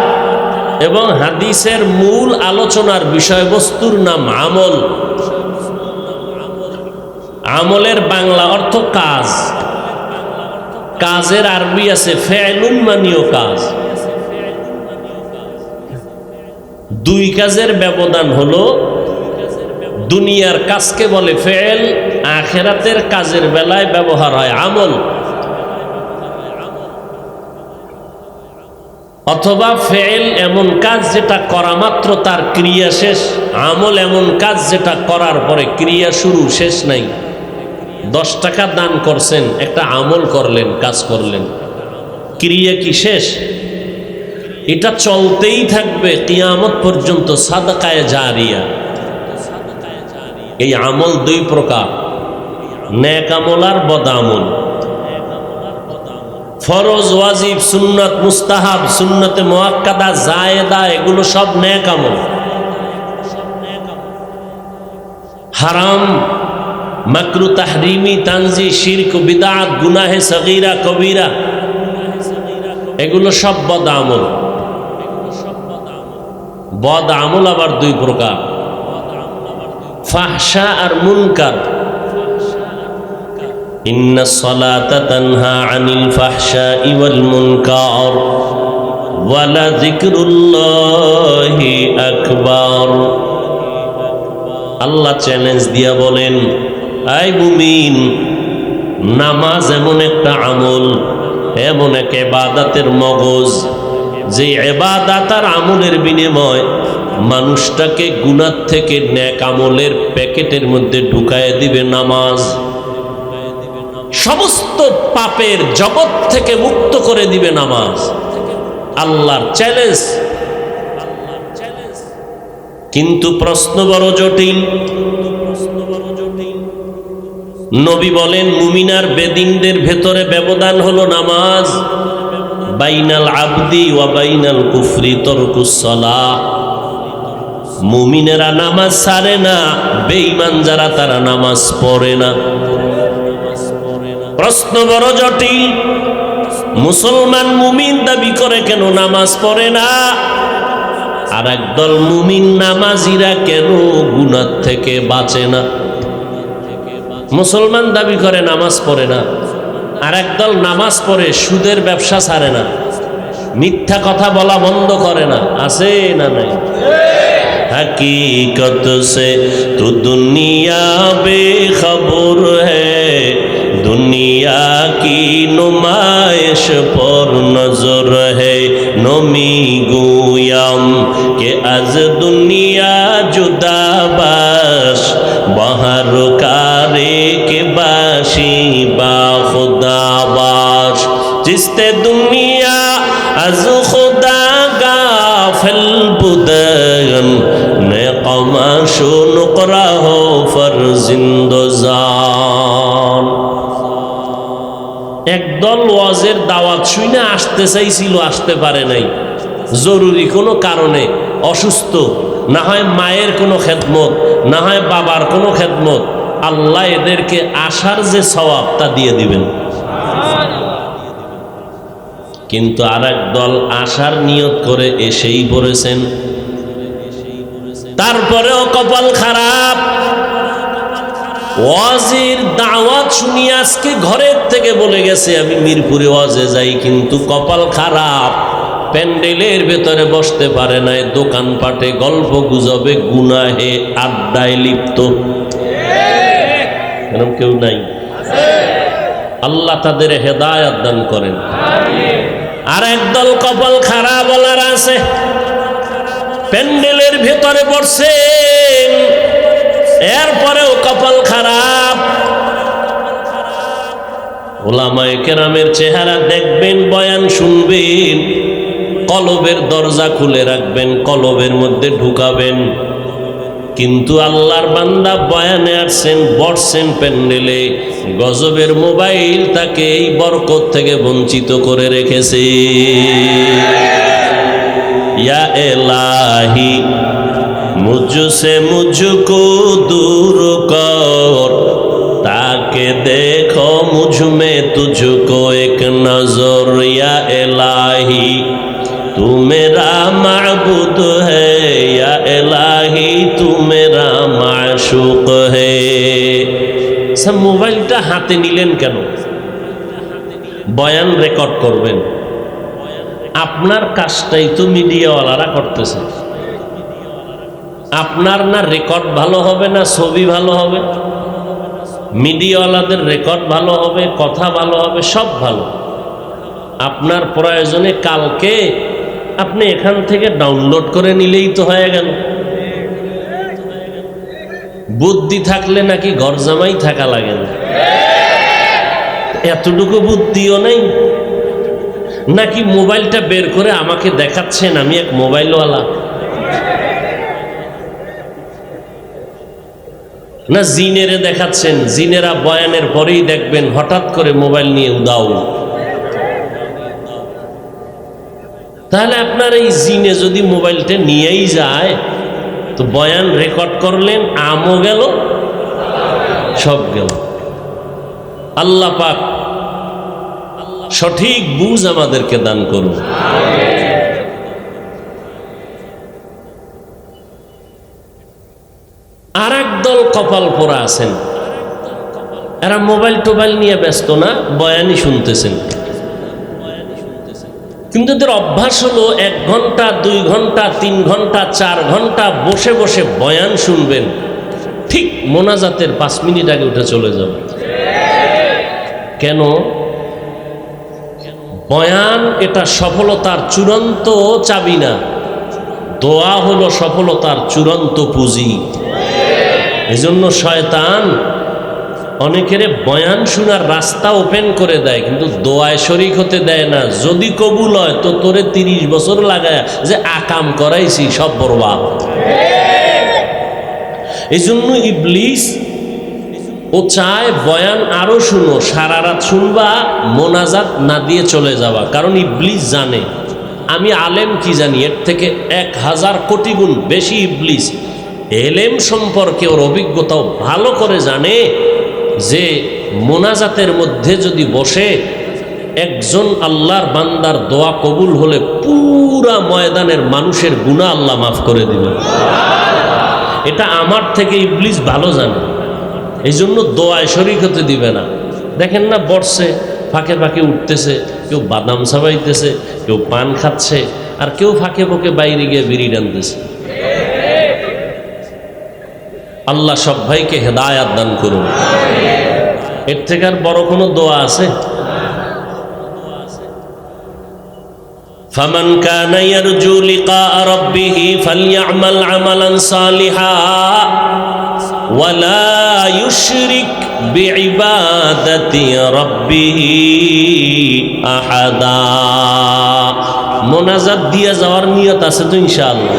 এবং হাদিসের মূল আলোচনার বিষয়বস্তুর নাম আমল। আমলের বাংলা অর্থ কাজ। কাজের আরবি আছে ফেলুন, মানিও কাজ। দুই কাজের ব্যবধান হলো, দুনিয়ার কাজকে বলে ফেল, আখেরাতের কাজের বেলায় ব্যবহার হয় আমল। অথবা ফেল এমন কাজ যেটা করা মাত্র তার ক্রিয়া শেষ, আমল এমন কাজ যেটা করার পরে ক্রিয়া শুরু, শেষ নাই। 10 টাকা দান করছেন, একটা আমল করলেন, কাজ করলেন, ক্রিয়া কি শেষ? এটা চলতেই থাকবে কিয়ামত পর্যন্ত, সাদাকায়ে জারিয়া। এই আমল দুই প্রকার, নেক আমল আর বদ আমল। ফরজ, ওয়াজিব, সুন্নাত, মুস্তাহাব, সুন্নতে মুআক্কাদা, জায়েদা, এগুলো সব নেক আমল। হারাম, মাকরু, তাহরিমি, তানজি, শিরক, বিদআত, গুনাহে সগীরা, কবিরা, এগুলো সব বদ আমল। বদ আমল আবার দুই প্রকার, ফাহশা আর মুনকার। ইন্নাস সালাতা তানহা আনিল ফাহশাই ওয়াল মুনকার ওয়া লাযিকরুল্লাহি আকবার। আল্লাহ চ্যালেঞ্জ দিয়া বলেন, আই মুমিন, নামাজ এমন একটা আমল, এমন এক ইবাদতের মগজ, যে ইবাদত আর আমলের বিনিময় মানুষটাকে গুনাহ থেকে নেক আমলের প্যাকেটের মধ্যে ঢুকায় দিবে নামাজ। সমস্ত পাপের জগৎ থেকে মুক্ত করে দিবে নামাজ। আল্লাহর চ্যালেঞ্জ। কিন্তু প্রশ্ন বড় জটিল। নবী বলেন, মুমিনার বেদিনদের ভেতরে ব্যবধান হলো নামাজ। বাইনাল আবদি ওয়া বাইনাল কুফরি তরকুস সালাহ। মুমিনেরা নামাজ ছাড়ে না, বেঈমান যারা তারা নামাজ পড়ে না। প্রশ্ন বড় জটিল। মুসলমান মুমিন দাবি করে কেন নামাজ পড়ে না? আর একদল মুমিন নামাজিরা কেন গুনাহ থেকে বাঁচে না? মুসলমান দাবি করে নামাজ পড়ে না, আর একদল নামাজ পড়ে সুদের ব্যবসা ছাড়ে না, মিথ্যা কথা বলা বন্ধ করে না। আছে না নাই? हकीकत से तो दुनिया बेखबर है, दुनिया की नुमाइश पर नजर है। नमी गुयाम के अज दुनिया जुदा बाश, बाहर कारे के बाशी बा खुदा बाश। जिसते दुनिया अज खुदा गाफिल बुदन, ने कमाशो नुकरा हो फरजिंदोजान। একদল ওয়াজের দাওয়াত শুনে আসতে চাইছিল, আসতে পারে নাই, জরুরি কোনো কারণে, অসুস্থ, না হয় মায়ের কোনো খেদমত, না হয় বাবার কোনো খেদমত। আল্লাহ এদেরকে আসার যে সওয়াব তা দিয়ে দিবেন। কিন্তু আর এক দল আসার নিয়ত করে এসেই পড়েছেন, তারপরেও কপাল খারাপ। ওয়াজির দাওয়াত শুনি আজকে ঘরের থেকে বলে গেছে আমি মিরপুরে ওয়াজে যাই, কিন্তু কপাল খারাপ, প্যান্ডেলের ভেতরে বসতে পারে নাই, দোকানপাটে গল্প গুজবে গুনাহে আড্ডায় লিপ্ত। এরকম কেউ নাই? আল্লাহ তাদের হেদায়েত দান করেন। আর একদল কপাল খারাপ বলার আছে, প্যান্ডেলের ভেতরে বসছেন, এরপরেও কপাল খারাপ। ওলামায়ে কেরামের চেহারা দেখবেন, বয়ান শুনবেন, কলবের দরজা খুলে রাখবেন, কলবের মধ্যে ঢুকাবেন। কিন্তু আল্লাহর বান্দা বয়ানে আসছেন, বসছেন প্যান্ডেলে, গজবের মোবাইল তাকে এই বরকত থেকে বঞ্চিত করে রেখেছে। ইয়া ইলাহি মুঝসে মুঝকো দূর কর, তাকে দেখো মুঝ মে তুঝকো এক নজর। ইয়া ইলাহি तू मेरा माबूद है, या इलाही तू मेरा माशूक है। सब মোবাইলটা হাতে নিলেন কেন? বয়ান রেকর্ড করবেন, আপনার কাজটাই তো মিডিয়াওয়ালারা করতেছে। আপনার না রেকর্ড ভালো হবে না ছবি ভালো হবে, মিডিয়াওয়ালাদের রেকর্ড ভালো হবে, কথা ভালো হবে, সব ভালো। আপনার প্রয়োজনে কালকে আপনি এখান থেকে ডাউনলোড করে নিলেই তো হয়ে গেল। বুদ্ধি থাকলে নাকি ঘর জামাই থাকা লাগে না? এতটুকু বুদ্ধিও নেই নাকি? মোবাইলটা বের করে আমাকে দেখাচ্ছেন আমি এক মোবাইলওয়ালা, না জিনেরে দেখাচ্ছেন? জিনেরা বয়ানের পরেই দেখবেন হঠাৎ করে মোবাইল নিয়ে উদাও। তাহলে আপনার এই জিনে যদি মোবাইলটা নিয়েই যায় তো বয়ান রেকর্ড করলেন, আমও গেল, সব গেল। আল্লাহ পাক সঠিক বুঝ আমাদেরকে দান করুন। আর একদল কপাল পোড়া আছেন, এরা মোবাইল টোবাইল নিয়ে ব্যস্ত না, বয়ানই শুনতেছেন। কিন্তু এদের অভ্যাস হলো 1 ঘন্টা 2 ঘন্টা 3 ঘন্টা 4 ঘন্টা বসে বসে বয়ান শুনবেন, ঠিক মোনাজাতের 5 মিনিট আগে উঠে চলে যাবে। কেন? বয়ান এটা সফলতার চূড়ান্ত চাবি না, দোয়া হলো সফলতার চূড়ান্ত পুঁজি। এজন্য শয়তান অনেকের বয়ান শোনার রাস্তা ওপেন করে দেয়, কিন্তু দোয়ায় শরীক হতে দেয় না। যদি কবুল হয় তো তোরে 30 বছর লাগায় যে আকাম করাইছি সব বরবাদ। এই জন্য ইবলিস ও চায় বয়ান আরো শুনো, সারা রাত শুনবা, মোনাজাত না দিয়ে চলে যাবা। কারণ ইবলিস জানে আমি আলেম কি জানি, এর থেকে 1000 কোটি গুণ বেশি ইবলিস এলেম সম্পর্কে ওর অভিজ্ঞতাও ভালো করে জানে যে মোনাজাতের মধ্যে যদি বসে একজন আল্লাহর বান্দার দোয়া কবুল হলে পুরা ময়দানের মানুষের গুনাহ আল্লাহ মাফ করে দিবেন। এটা আমার থেকে ইবলিস ভালো জানে, এই জন্য দোয়ায় শরীক হতে দিবে না। দেখেন না বসছে, ফাঁকে ফাঁকে উঠতেছে, কেউ বাদাম চাবাইতেছে, কেউ পান খাচ্ছে, আর কেউ ফাঁকে ফাঁকে বাইরে গিয়ে বিড়ি টানতেছে। আল্লাহ সব ভাইকে হেদায়াত দান করুন। এর থেকে আর বড় কোনো দোয়া আছে? ফামান কানা ইয়ারজু লিকা রাব্বিহি ফালইআমাল আমালান সালিহা ওয়ালা ইউশরিক বিইবাদাতি রাব্বিহি আহাদা। মোনাজাত দিয়ে যাওয়ার নিয়ত আছে তো ইনশাআল্লাহ?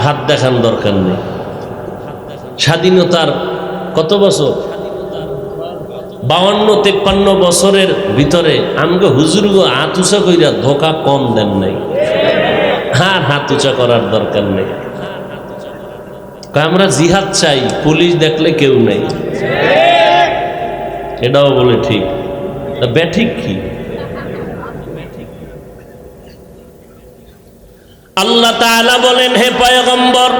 হাত দেখান দরকার নেই। স্বাধীনতার কত বছর? 52-53 বছরের ভিতরে আমগো হুজুরগো হাত উঁচা কইরা ধোকা কম দেন নাই, আর হাত উঁচা করার দরকার নেই। আমরা জিহাদ চাই, পুলিশ দেখলে কেউ নেই, এটাও বলে ঠিক। ব্যাঠিক কি? আল্লাহ তাআলা বলেন, হে পয়গম্বর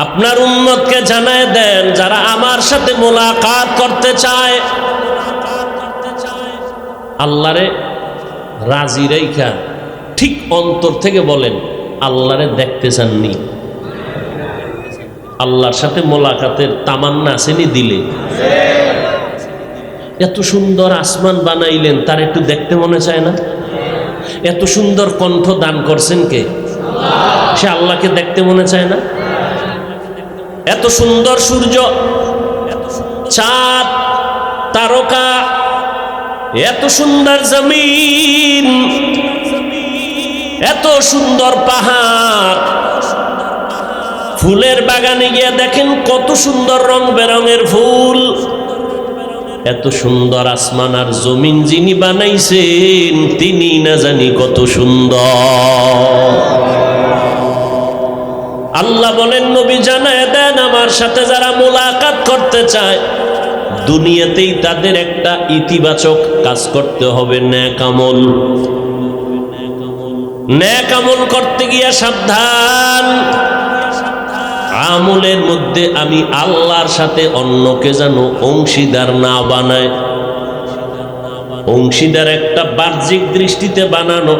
আপনার উম্মতকে জানায় দেন যারা আমার সাথে মোলাকাত করতে চায়, আল্লাহরে রাজি রাইখা ঠিক অন্তর থেকে বলেন আল্লাহরে দেখতে চাননি? আল্লাহর সাথে মোলাকাতের তামান্না আসেনি দিলে? এত সুন্দর আসমান বানাইলেন, তার একটু দেখতে মনে চায় না? এত সুন্দর কণ্ঠ দান করছেন কে? সে আল্লাহকে দেখতে মনে চায় না? এত সুন্দর সূর্য, চাঁদ, তারকা, এত সুন্দর জমিন, এত সুন্দর পাহাড়, ফুলের বাগানে গিয়ে দেখেন কত সুন্দর রং বেরঙের ফুল। এত সুন্দর আসমান আর জমিন যিনি বানাইছেন তিনি না জানি কত সুন্দর। আল্লাহ বলেন, নবী জানায় দেন আমার সাথে যারা মোলাকাত করতে চায় দুনিয়াতেই তাদের একটা ইতিবাচক কাজ করতে হবে, নেক আমল। নেক আমল করতে গিয়ে সাবধান, আমলের মধ্যে আমি আল্লাহর সাথে অন্যকে যেন অংশীদার না বানায়। অংশীদার একটা বাহ্যিক দৃষ্টিতে বানানো,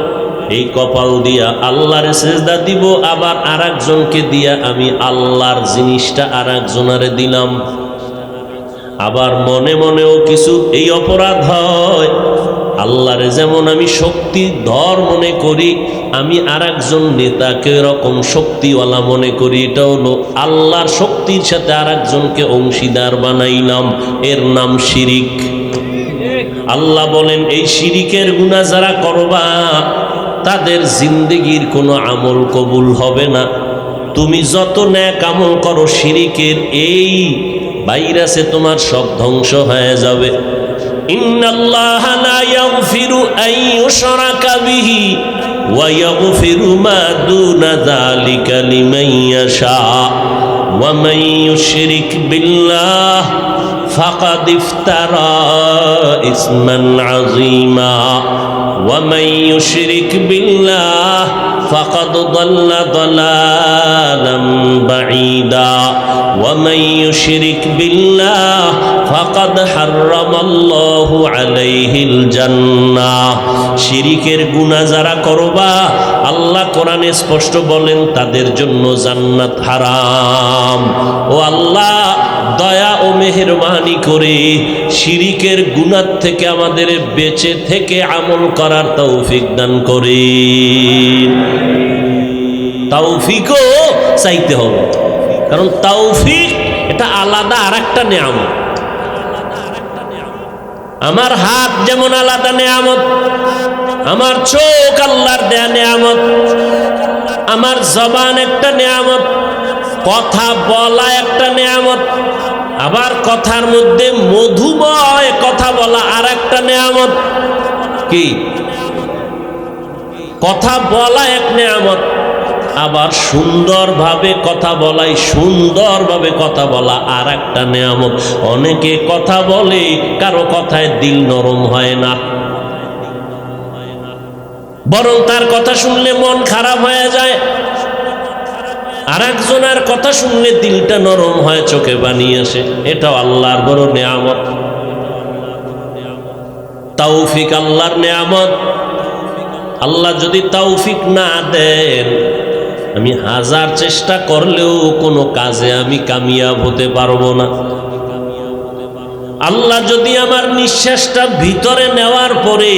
এই কপাল দিয়া আল্লাহর সিজদা দিব, আবার আরেকজনকে দিয়া আমি আল্লাহর জিনিসটা আরেকজনারে দিলাম। আবার মনে মনেও কিছু এই অপরাধ হয়, আল্লাহরে যেমন আমি শক্তিধর মনে করি, আমি আরেকজন নেতাকে এরকম শক্তিওয়ালা মনে করি। এটা হলো আল্লাহর শক্তির সাথে আরেকজনকে অংশীদার বানাইলাম, এর নাম শিরিক। আল্লাহ বলেন এই শিরিকের গুনাহ যারা করবা তাদের জিন্দেগির কোনো আমল কবুল হবে না। তুমি যত নেক আমল করো, শিরিকের এই ভাইরাসে তোমার সব ধ্বংস হয়ে যাবে। ইন্নাল্লাহা লা ইয়াগফিরু আন ইউশরাকা বিহি ওয়া ইয়াগফিরু মা দুনা যালিকা লিমান ইয়াশা ওয়া মান ইউশরিক বিল্লাহ ফাকাদ ইফতারা ইসমান আযীমা ওয়া মান ইউশরিক বিল্লাহ ফাকাদ দাল্লা দালালাম বাঈদা ওয়া মান ইউশরিক বিল্লাহ ফাকাদ হারামাল্লাহু আলাইহিল জান্নাহ। শিরিকের গুনাহ যারা করবা, আল্লাহ কোরআনে স্পষ্ট বলেন তাদের জন্য জান্নাত হারাম। ও আল্লাহ, দয়া ও মেহেরবানি করে শিরিকের গুনাহ থেকে আমাদের বেঁচে থেকে আমল করার তৌফিক দান করেন। তৌফিকও চাইতে হবে, কারণ তৌফিক এটা আলাদা আরেকটা নেয়ামত। আমার হাত যেমন আলাদা নেয়ামত, আমার চোখ আল্লাহর দেয়া নেয়ামত, আমার জবান একটা নেয়ামত, কথা বলা একটা নেয়ামত, আবার কথার মধ্যে মধুময় কথা বলা আর একটা নেয়ামত। কি কথা বলা এক নেয়ামত, আবার সুন্দরভাবে কথা বলাই, সুন্দরভাবে কথা বলা আর একটা নেয়ামত। অনেকে কথা বলে, কারো কথায় দিল নরম হয় না, বরং তার কথা শুনলে মন খারাপ হয়ে যায়। আর একজনের কথা শুনলে দিলটা নরম হয়, চোখে পানি আসে। এটাও আল্লাহর বড় নেয়ামত। তৌফিক আল্লাহর নেয়ামত। আল্লাহ যদি তৌফিক না দেন, আমি হাজার চেষ্টা করলেও কোনো কাজে আমি কামিয়াব হতে পারবো না। আল্লাহ যদি আমার নিঃশ্বাসটা ভিতরে নেওয়ার পরে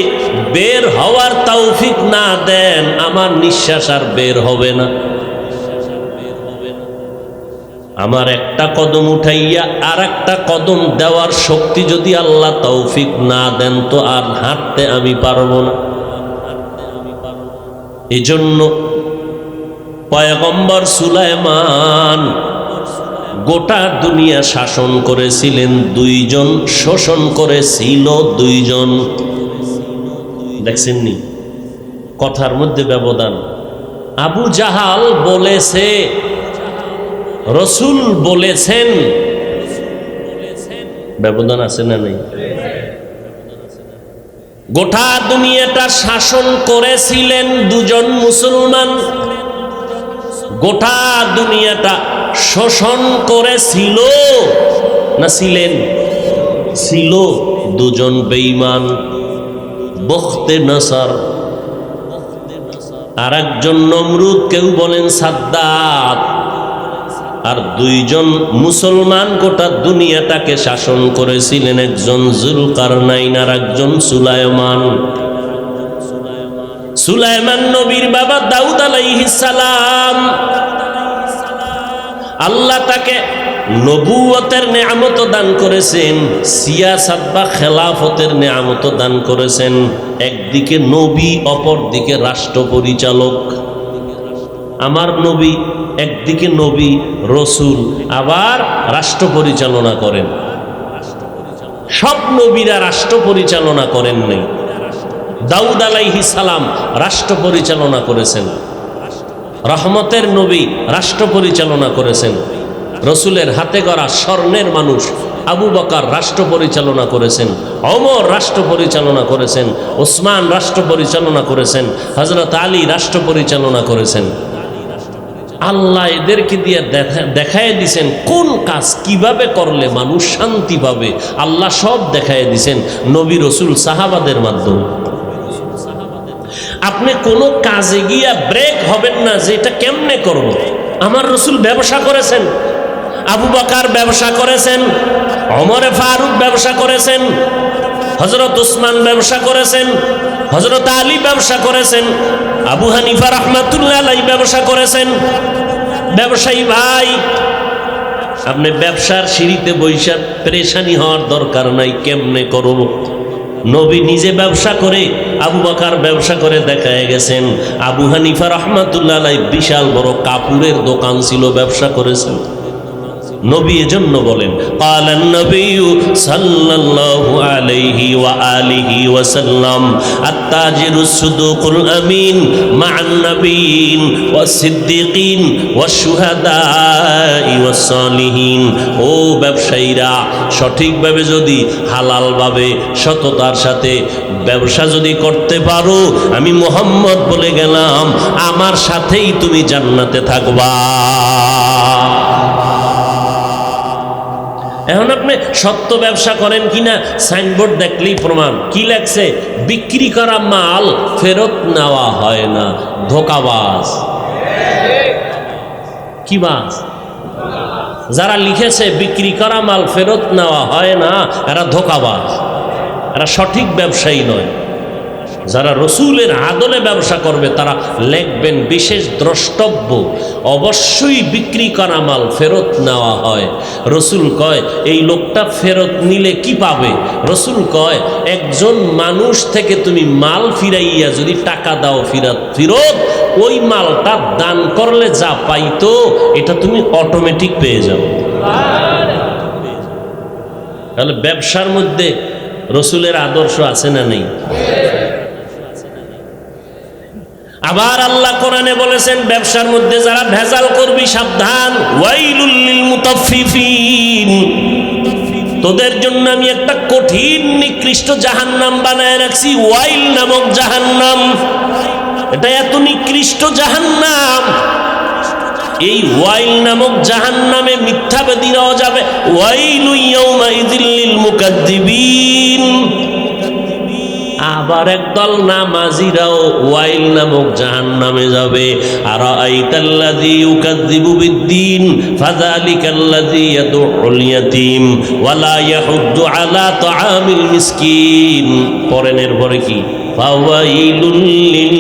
বের হওয়ার তৌফিক না দেন, আমার নিঃশ্বাস আর বের হবে না। আমার একটা কদম উঠাইয়া আর একটা কদম দেওয়ার শক্তি যদি আল্লাহ তৌফিক না দেন, তো আর হাঁটতে আমি পারবো না। এজন্য পয়গম্বর সুলাইমান গোটা দুনিয়া শাসন করেছিলেন, দুইজন শোষণ করেছিল দুইজন। দেখছেননি কথার মধ্যে ব্যবধান। আবু জাহাল বলেছে, রসুল বলেছেন, ব্যবধান আছে না নেই? গোটা দুনিয়াটা শাসন করেছিলেন দুজন মুসলমান, গোটা দুনিয়াটা শোষণ করেছিল না ছিলেন? ছিল দুজন বেঈমান, বখতে নসর আর একজন নমরুদ, কেউ বলেন সাদ্দাত। আর দুইজন মুসলমান গোটা দুনিয়াটাকে শাসন করেছিলেন, একজন জুলকারনাইন আর একজন সুলাইমান। সুলাইমান নবীর বাবা দাউদ আলাইহিস সালাম, আল্লাহ তাকে নবুয়তের নেয়ামত দান করেছেন, সিয়াসাত বা খেলাফতের নেয়ামত দান করেছেন। একদিকে নবী, অপর দিকে রাষ্ট্র পরিচালক। আমার নবী একদিকে নবী রসুল, আবার রাষ্ট্র পরিচালনা করেন। সব নবীরা রাষ্ট্র পরিচালনা করেন নাই। দাউদ আলাইহিস সালাম রাষ্ট্র পরিচালনা করেছেন, রহমতের নবী রাষ্ট্র পরিচালনা করেছেন। রসুলের হাতে গড়া স্বর্ণের মানুষ আবু বকর রাষ্ট্র পরিচালনা করেছেন, ওমর রাষ্ট্র পরিচালনা করেছেন, ওসমান রাষ্ট্র পরিচালনা করেছেন, হযরত আলী রাষ্ট্র পরিচালনা করেছেন। আল্লাহ এদেরকে দিয়ে দেখায় দিছেন কোন কাজ কিভাবে করলে মানুষ শান্তি পাবে। আল্লাহ সব দেখায় দিছেন নবী, রসুল, সাহাবাদের মাধ্যমে। আপনি কোনো কাজে গিয়া ব্রেক হবেন না যে এটা কেমনে করব। আমার রসুল ব্যবসা করেছেন, আবু বকর ব্যবসা করেছেন, ওমর ফারুক ব্যবসা করেছেন, হযরত উসমান ব্যবসা করেছেন, হযরত আলী ব্যবসা করেছেন, আবু হানিফা রাহমাতুল্লাহ আলাইহি ব্যবসা করেছেন। ব্যবসায়ী ভাই, আপনি ব্যবসার সিঁড়িতে বৈশা পেরেশানি হওয়ার দরকার নাই কেমনে করব। নবী নিজে ব্যবসা করে, আবু বকর ব্যবসা করে দেখায় গেছেন। আবু হানিফা রাহমাতুল্লাহ আলাইহি বিশাল বড় কাপড়ের দোকান ছিল, ব্যবসা করেছেন। নবী এজন্য বলেন ক্বালান নবী সাল্লাল্লাহু আলাইহি ওয়া আলিহি ওয়া সাল্লাম আত-তাজিরুস সুদুকুল আমিন মা'আন নাবিয়িন ওয়াস সিদ্দিকিন ওয়াশ শুহাদা'i ওয়াস সালিহিন। ও ব্যবসায়ীরা, সঠিকভাবে যদি হালালভাবে সততার সাথে ব্যবসা যদি করতে পারো, আমি মুহাম্মদ বলে গেলাম, আমার সাথেই তুমি জান্নাতে থাকবা। এখন আপনি সত্য ব্যবসা করেন কিনা সাইনবোর্ড দেখলেই প্রমাণ। কি লেখছে? বিক্রি করা মাল ফেরত নেওয়া হয় না। ধোঁকাবাজ। কি বাজ? যারা লিখেছে বিক্রি করা মাল ফেরত নেওয়া হয় না, এরা ধোঁকাবাজ, এরা সঠিক ব্যবসায়ী নয়। যারা রসুলের আদলে ব্যবসা করবে তারা লিখবেন বিশেষ দ্রষ্টব্য, অবশ্যই বিক্রি করা মাল ফেরত নেওয়া হয়। রসুল কয় এই লোকটা ফেরত নিলে কি পাবে? রসুল কয় একজন মানুষ থেকে তুমি মাল ফিরাইয়া যদি টাকা দাও ফেরত, ওই মালটা দান করলে যা পাইতো এটা তুমি অটোমেটিক পেয়ে যাও। তাহলে ব্যবসার মধ্যে রসুলের আদর্শ আছে না নেই? আবার আল্লাহ কোরআনে বলেছেন ব্যবসার মধ্যে যারা ভেজাল করবি সাবধান। ওয়াইলুল লিল মুতাফফিফিন, তোদের জন্য আমি একটা কঠিন নিকৃষ্ট জাহান্নাম বানায় রাখছি। ওয়াইল নামক জাহান্নাম, এটা এত নিকৃষ্ট জাহান্নাম, এই ওয়াইল নামক জাহান্নামে মিথ্যাবাদী দেওয়া যাবে। ওয়াইলু ইয়াউমাইযিল লিল মুকাদ্দিবিন। আবার একদল নামাজিরাও ওয়াইল নামক জাহান্নামে যাবে। আর আইতাল্লাযী ইউকাযযিবু বিদ্দীন ফাযালিকাল্লাযী ইয়াদউল ইয়াতীম ওয়া লা ইয়াহুদ্দু আলা তাআমিল মিসকিন। পরের পরে কি? ফাওয়াইলুল লিল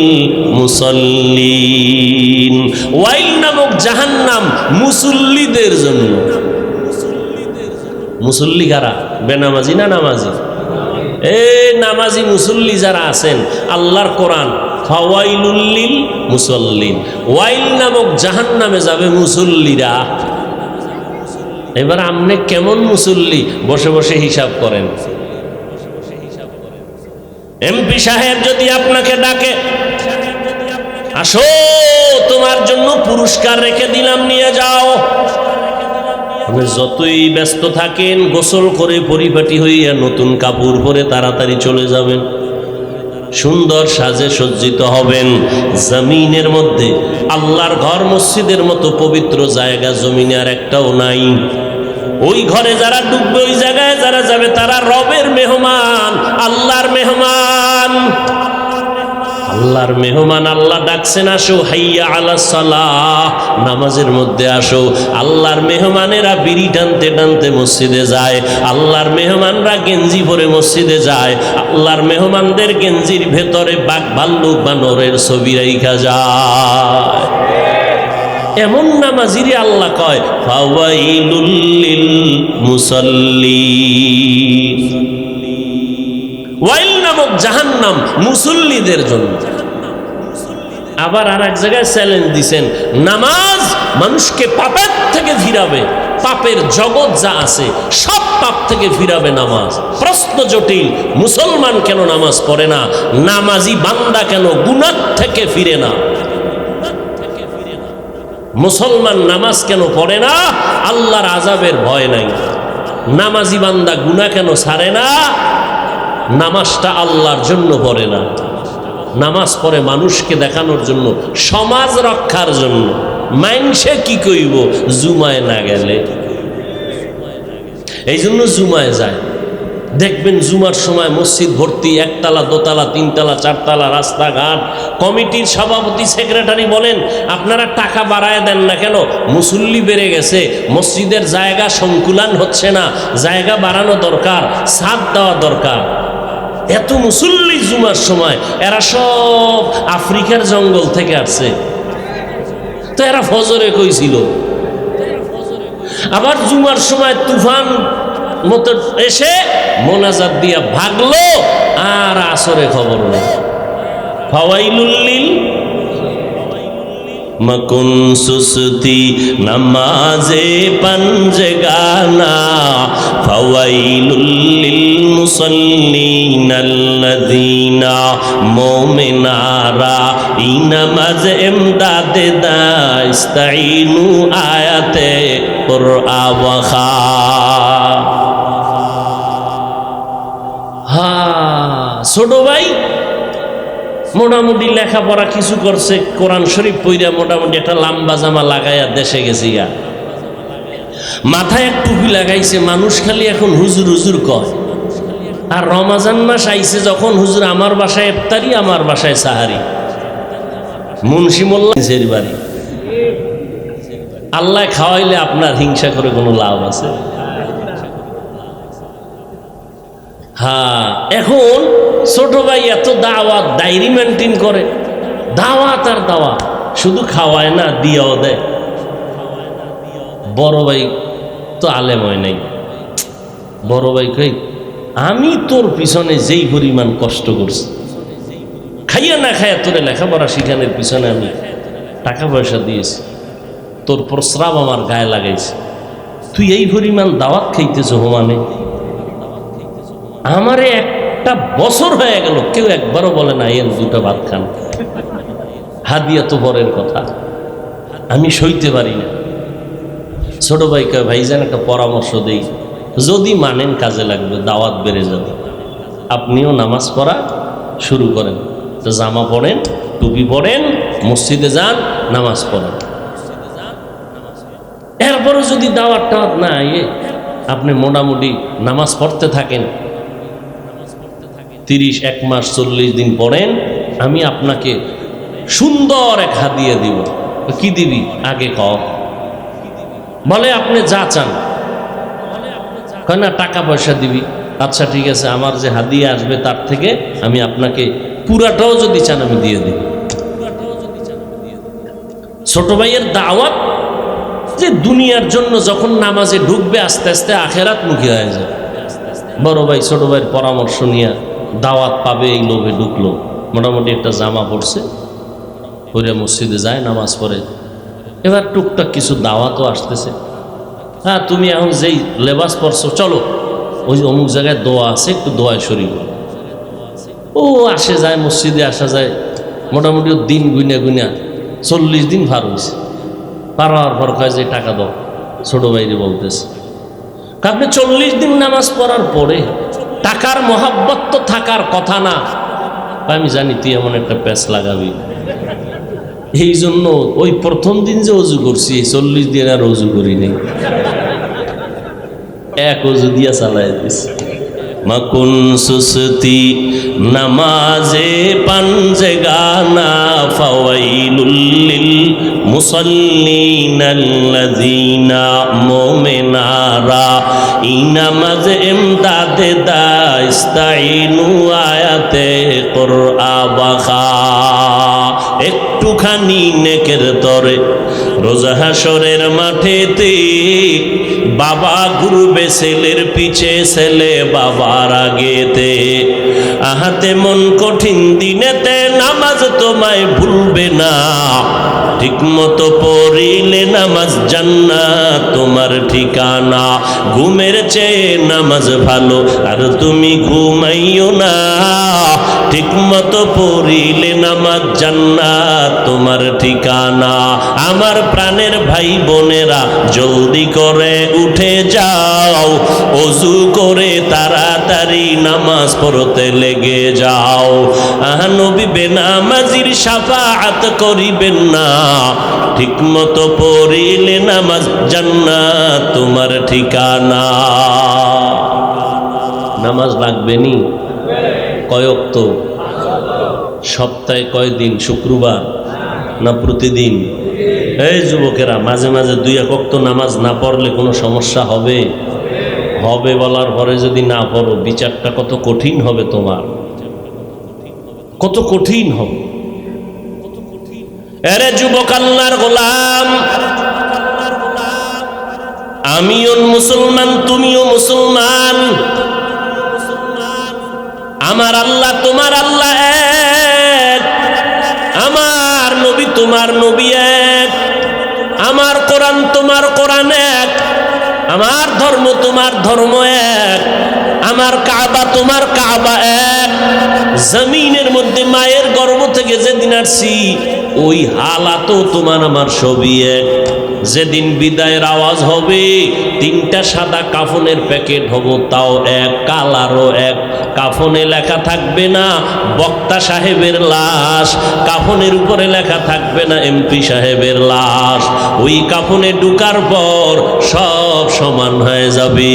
মুসাল্লিন। ওয়াইল নামক জাহান্নাম মুসল্লিদের জন্য। মুসল্লি কারা? বেনামাজি না নামাজি? নামাজি মুসল্লি যারা আছেন, আল্লাহর কোরআন ফাওয়াইলুল লিল মুসাল্লিন। ওয়াইল নামক জাহান্নামে যাবে মুসল্লিরা। এবার আপনি কেমন মুসল্লি বসে বসে হিসাব করেন। এমপি সাহেব যদি আপনাকে ডাকে, আসো তোমার জন্য পুরস্কার রেখে দিলাম, নিয়ে যাও। আপনি যতই ব্যস্ত থাকেন, গোসল করে পরিপাটি হইয়া নতুন কাপড় পরে তাড়াতাড়ি চলে যাবেন, সুন্দর সাজে সজ্জিত হবেন। জমিনের মধ্যে আল্লাহর ঘর মসজিদের মতো পবিত্র জায়গা জমিনে আর একটাও নাই। ওই ঘরে যারা ডুববে, ওই জায়গায় যারা যাবে, তারা রবের মেহমান, আল্লাহর মেহমান। আল্লাহর মেহমান, আল্লাহ ডাকছেন আসো হাইয়া আলাস সালাহ, নামাজের মধ্যে আসো। আল্লাহর মেহমানেরা বিড়ি টানতে টানতে মসজিদে যায়, আল্লাহর মেহমানরা গেঞ্জি পরে মসজিদে যায়। আল্লাহর মেহমানদের গেঞ্জির ভেতরে বাঘ ভাল্লুক বানরের ছবি রাইখা যায়। এমন নামাজিরে আল্লাহ কয় ফাওয়াইলুল লিল মুসাল্লিন। ওয়াইল নামক জাহান্নাম মুসল্লিদের জন্য। আবার আর এক জায়গায় চ্যালেঞ্জ দিছেন, নামাজ মানুষকে পাপের থেকে ফিরাবে, পাপের জগৎ যা আছে সব পাপ থেকে ফিরাবে নামাজ। প্রশ্ন জটিল, মুসলমান কেন নামাজ পড়ে না? নামাজি বান্দা কেন গুনাহ থেকে ফিরে না? মুসলমান নামাজ কেন পড়ে না? আল্লাহর আযাবের ভয় নাই। নামাজি বান্দা গুনাহ কেন ছাড়ে না? নামাজটা আল্লাহর জন্য পড়ে না, নামাজ পড়ে মানুষকে দেখানোর জন্য, সমাজ রক্ষার জন্য। মাইনসে কি কইব জুমায় না গেলে, এই জন্য জুমায় যায়। দেখবেন জুমার সময় মসজিদ ভর্তি, একতলা, দোতলা, তিনতলা, চারতলা, রাস্তাঘাট। কমিটির সভাপতি, সেক্রেটারি বলেন আপনারা টাকা বাড়ায় দেন না কেন? মুসল্লি বেড়ে গেছে, মসজিদের জায়গা সংকুলান হচ্ছে না, জায়গা বাড়ানো দরকার, ছাদ দেওয়া দরকার। এত মুসল্লি জুমার সময়, এরা সব আফ্রিকার জঙ্গল থেকে আসছে, তো এরা ফজরে কইছিল। আবার জুমার সময় তুফান মতো এসে মোনাজাত দিয়া ভাগলো, আর আসরে খবর নেই। ফাওয়াইলুল মকুন সুস্তি নামাজে পঞ্জগানা, ফাওয়াইলুল মুসাল্লিনাল্লাযীনা মুমিনারা ইনামাজ ইমদাদে দাস্তাইনু আয়াতে কুরআন ওয়াখা। ছোট ভাই মোটামুটি লেখাপড়া কিছু করছে, কোরআন শরীফ পইরা মোটামুটি একটা লম্বা জামা লাগাইয়া দেশে গেছে, ইয়া মাথায় এক টুপি লাগাইছে। মানুষ খালি এখন হুজুর হুজুর কয়। আর রমাজান মাস আইছে যখন, হুজুর আমার বাসায় ইফতারি, আমার বাসায় সাহারি। মুন্সি মোল্লা নিজের বাড়ি, আল্লাহ খাওয়াইলে আপনার হিংসা করে কোনো লাভ আছে? হ্যাঁ, এখন ছোট ভাই এত দাওয়াত, ডায়েরি মেনটেন করে, দাওয়াত আর দাওয়াত, শুধু খাওয়ায় না, দিয়াও দেয়। বড় ভাই তো আলেম হয় নাই। বড় ভাই কই, আমি তোর পিছনে যেই পরিমাণ কষ্ট করছি, খাইয়া না খাইয়া তোরে লেখাপড়া শিখানোর পিছনে আমি টাকা পয়সা দিয়েছি, তোর প্রস্রাব আমার গায়ে লাগাইছে, তুই এই পরিমাণ দাওয়াত খাইতেছ হোমানে? আমারে একটা বছর হয়ে গেল কেউ একবারও বলে না এর দুটো ভাত খান। হাদিয়া তো পরের কথা, আমি সইতে পারি না। ছোট ভাই কয়, ভাইজান একটা পরামর্শ দেই, যদি মানেন কাজে লাগবে, দাওয়াত বেড়ে যাবে। আপনিও নামাজ পড়া শুরু করেন, তো জামা পড়েন, টুপি পড়েন, মসজিদে যান, নামাজ পড়েন। এরপরে যদি দাওয়াত টাওয়াত না আপনি মোটামুটি নামাজ পড়তে থাকেন, 31 মাস 40 দিন পড়েন, আমি আপনাকে সুন্দর এক হাদিয়া দিব। কি দিবি আগে কও? বলে আপনি যা চান। কয় না টাকা পয়সা দিবি। আচ্ছা ঠিক আছে, আমার যে হাদিয়া আসবে তার থেকে আমি আপনাকে পুরাটাও যদি চান আমি দিয়ে দিব। ছোট ভাইয়ের দাওয়াত যে দুনিয়ার জন্য যখন নামাজে ঢুকবে আস্তে আস্তে আখেরাত মুখী হয়ে যায়। বড় ভাই ছোট ভাইয়ের পরামর্শ নিয়ে দাওয়াত পাবে এই লোভে ঢুকলো, মোটামুটি একটা জামা পড়ছে, পরে মসজিদে যায়, নামাজ পড়ে। এবার টুকটাক কিছু দাওয়াতও আসতেছে। হ্যাঁ, তুমি এখন যেই লেবাস পরছো, চলো ওই অমুক জায়গায় দোয়া আছে, একটু দোয়ায় শরীর। ও আসে যায়, মসজিদে আসা যায়, মোটামুটি দিন গুইনা গুইনা 40 দিন পার হয়েছে। পার হওয়ার পর কয় যে টাকা দাও। ছোট ভাইরে বলতেছে, আপনি 40 দিন নামাজ পড়ার পরে টাকার মহাব্বত তো থাকার কথা না। আমি জানি তুই এমন একটা প্যাচ লাগাবি, এই জন্য ওই প্রথম দিন যে অজু করছি, এই 40 দিন আর অজু করি নেই, এক অজু দিয়া চালাই দিছি। মাকুন সুস্তি নামাজে পঞ্জগানা, ফাওয়াইলুল লিল মুসাল্লিনাল্লাযীনা মুমিনারা ইনামাজ ইমদাদে দাস্তাইনু আয়াতে কুরআন ওয়াখা। একটুখানি নেকের তরে রোজা হাসরের মাঠেতে বাবা ঘুরবে ছেলের পিছে, ছেলে বাবার আগেতে। আহাতে মন কঠিন দিনেতে নামাজ তোমায় ভুলবে না, ঠিক মতো পড়িলে নামাজ জান্নাত তোমার ঠিকানা। ঘুমের চেয়ে নামাজ ভালো আর তুমি ঘুমাইও না, ঠিক মতো পড়িলে নামাজ জান্নাত তোমার ঠিকানা। আমার প্রাণের ভাই বোনেরা জলদি করে উঠে যাও, ওযু করে তাড়াতাড়ি নামাজ পড়তে লেগে যাও। নবী বেনামাজির শাফাআত করিবেন না, ঠিক মতো পড়িলে নামাজ জান্নাত তোমার ঠিকানা। নামাজ লাগবে নি? কয় ওয়াক্ত? সপ্তাহে কয় দিন? শুক্রবার না প্রতিদিন? এই যুবকেরা, মাঝে মাঝে 2 ওয়াক্ত নামাজ না পড়লে কোনো সমস্যা হবে? হবে বলার পরে যদি না পড়ো, বিচারটা কত কঠিন হবে তোমার, কত কঠিন হবে। এরে যুবক আল্লাহর গোলাম, আমিও মুসলমান, তুমিও মুসলমান। আমার আল্লাহ তোমার আল্লাহ এক, আমার নবী তোমার নবী এক, আমার কোরআন তোমার কোরআন এক, আমার ধর্ম তোমার ধর্ম এক, আমার কাবা তোমার কাবা এক। জমিনের মধ্যে মায়ের গর্ভ থেকে যেদিন আসছি ওই হালাতও তোমার আমার সবই এক। যেদিন বিদায়ের আওয়াজ হবে, 3টা সাদা কাফনের প্যাকেট হব, তাও এক, কালারও এক। কাফনে লেখা থাকবে না বক্তা সাহেবের লাশ, কাফনের উপরে লেখা থাকবে না এমপি সাহেবের লাশ। ওই কাফনে ঢুকার পর সব সমান হয়ে যাবে।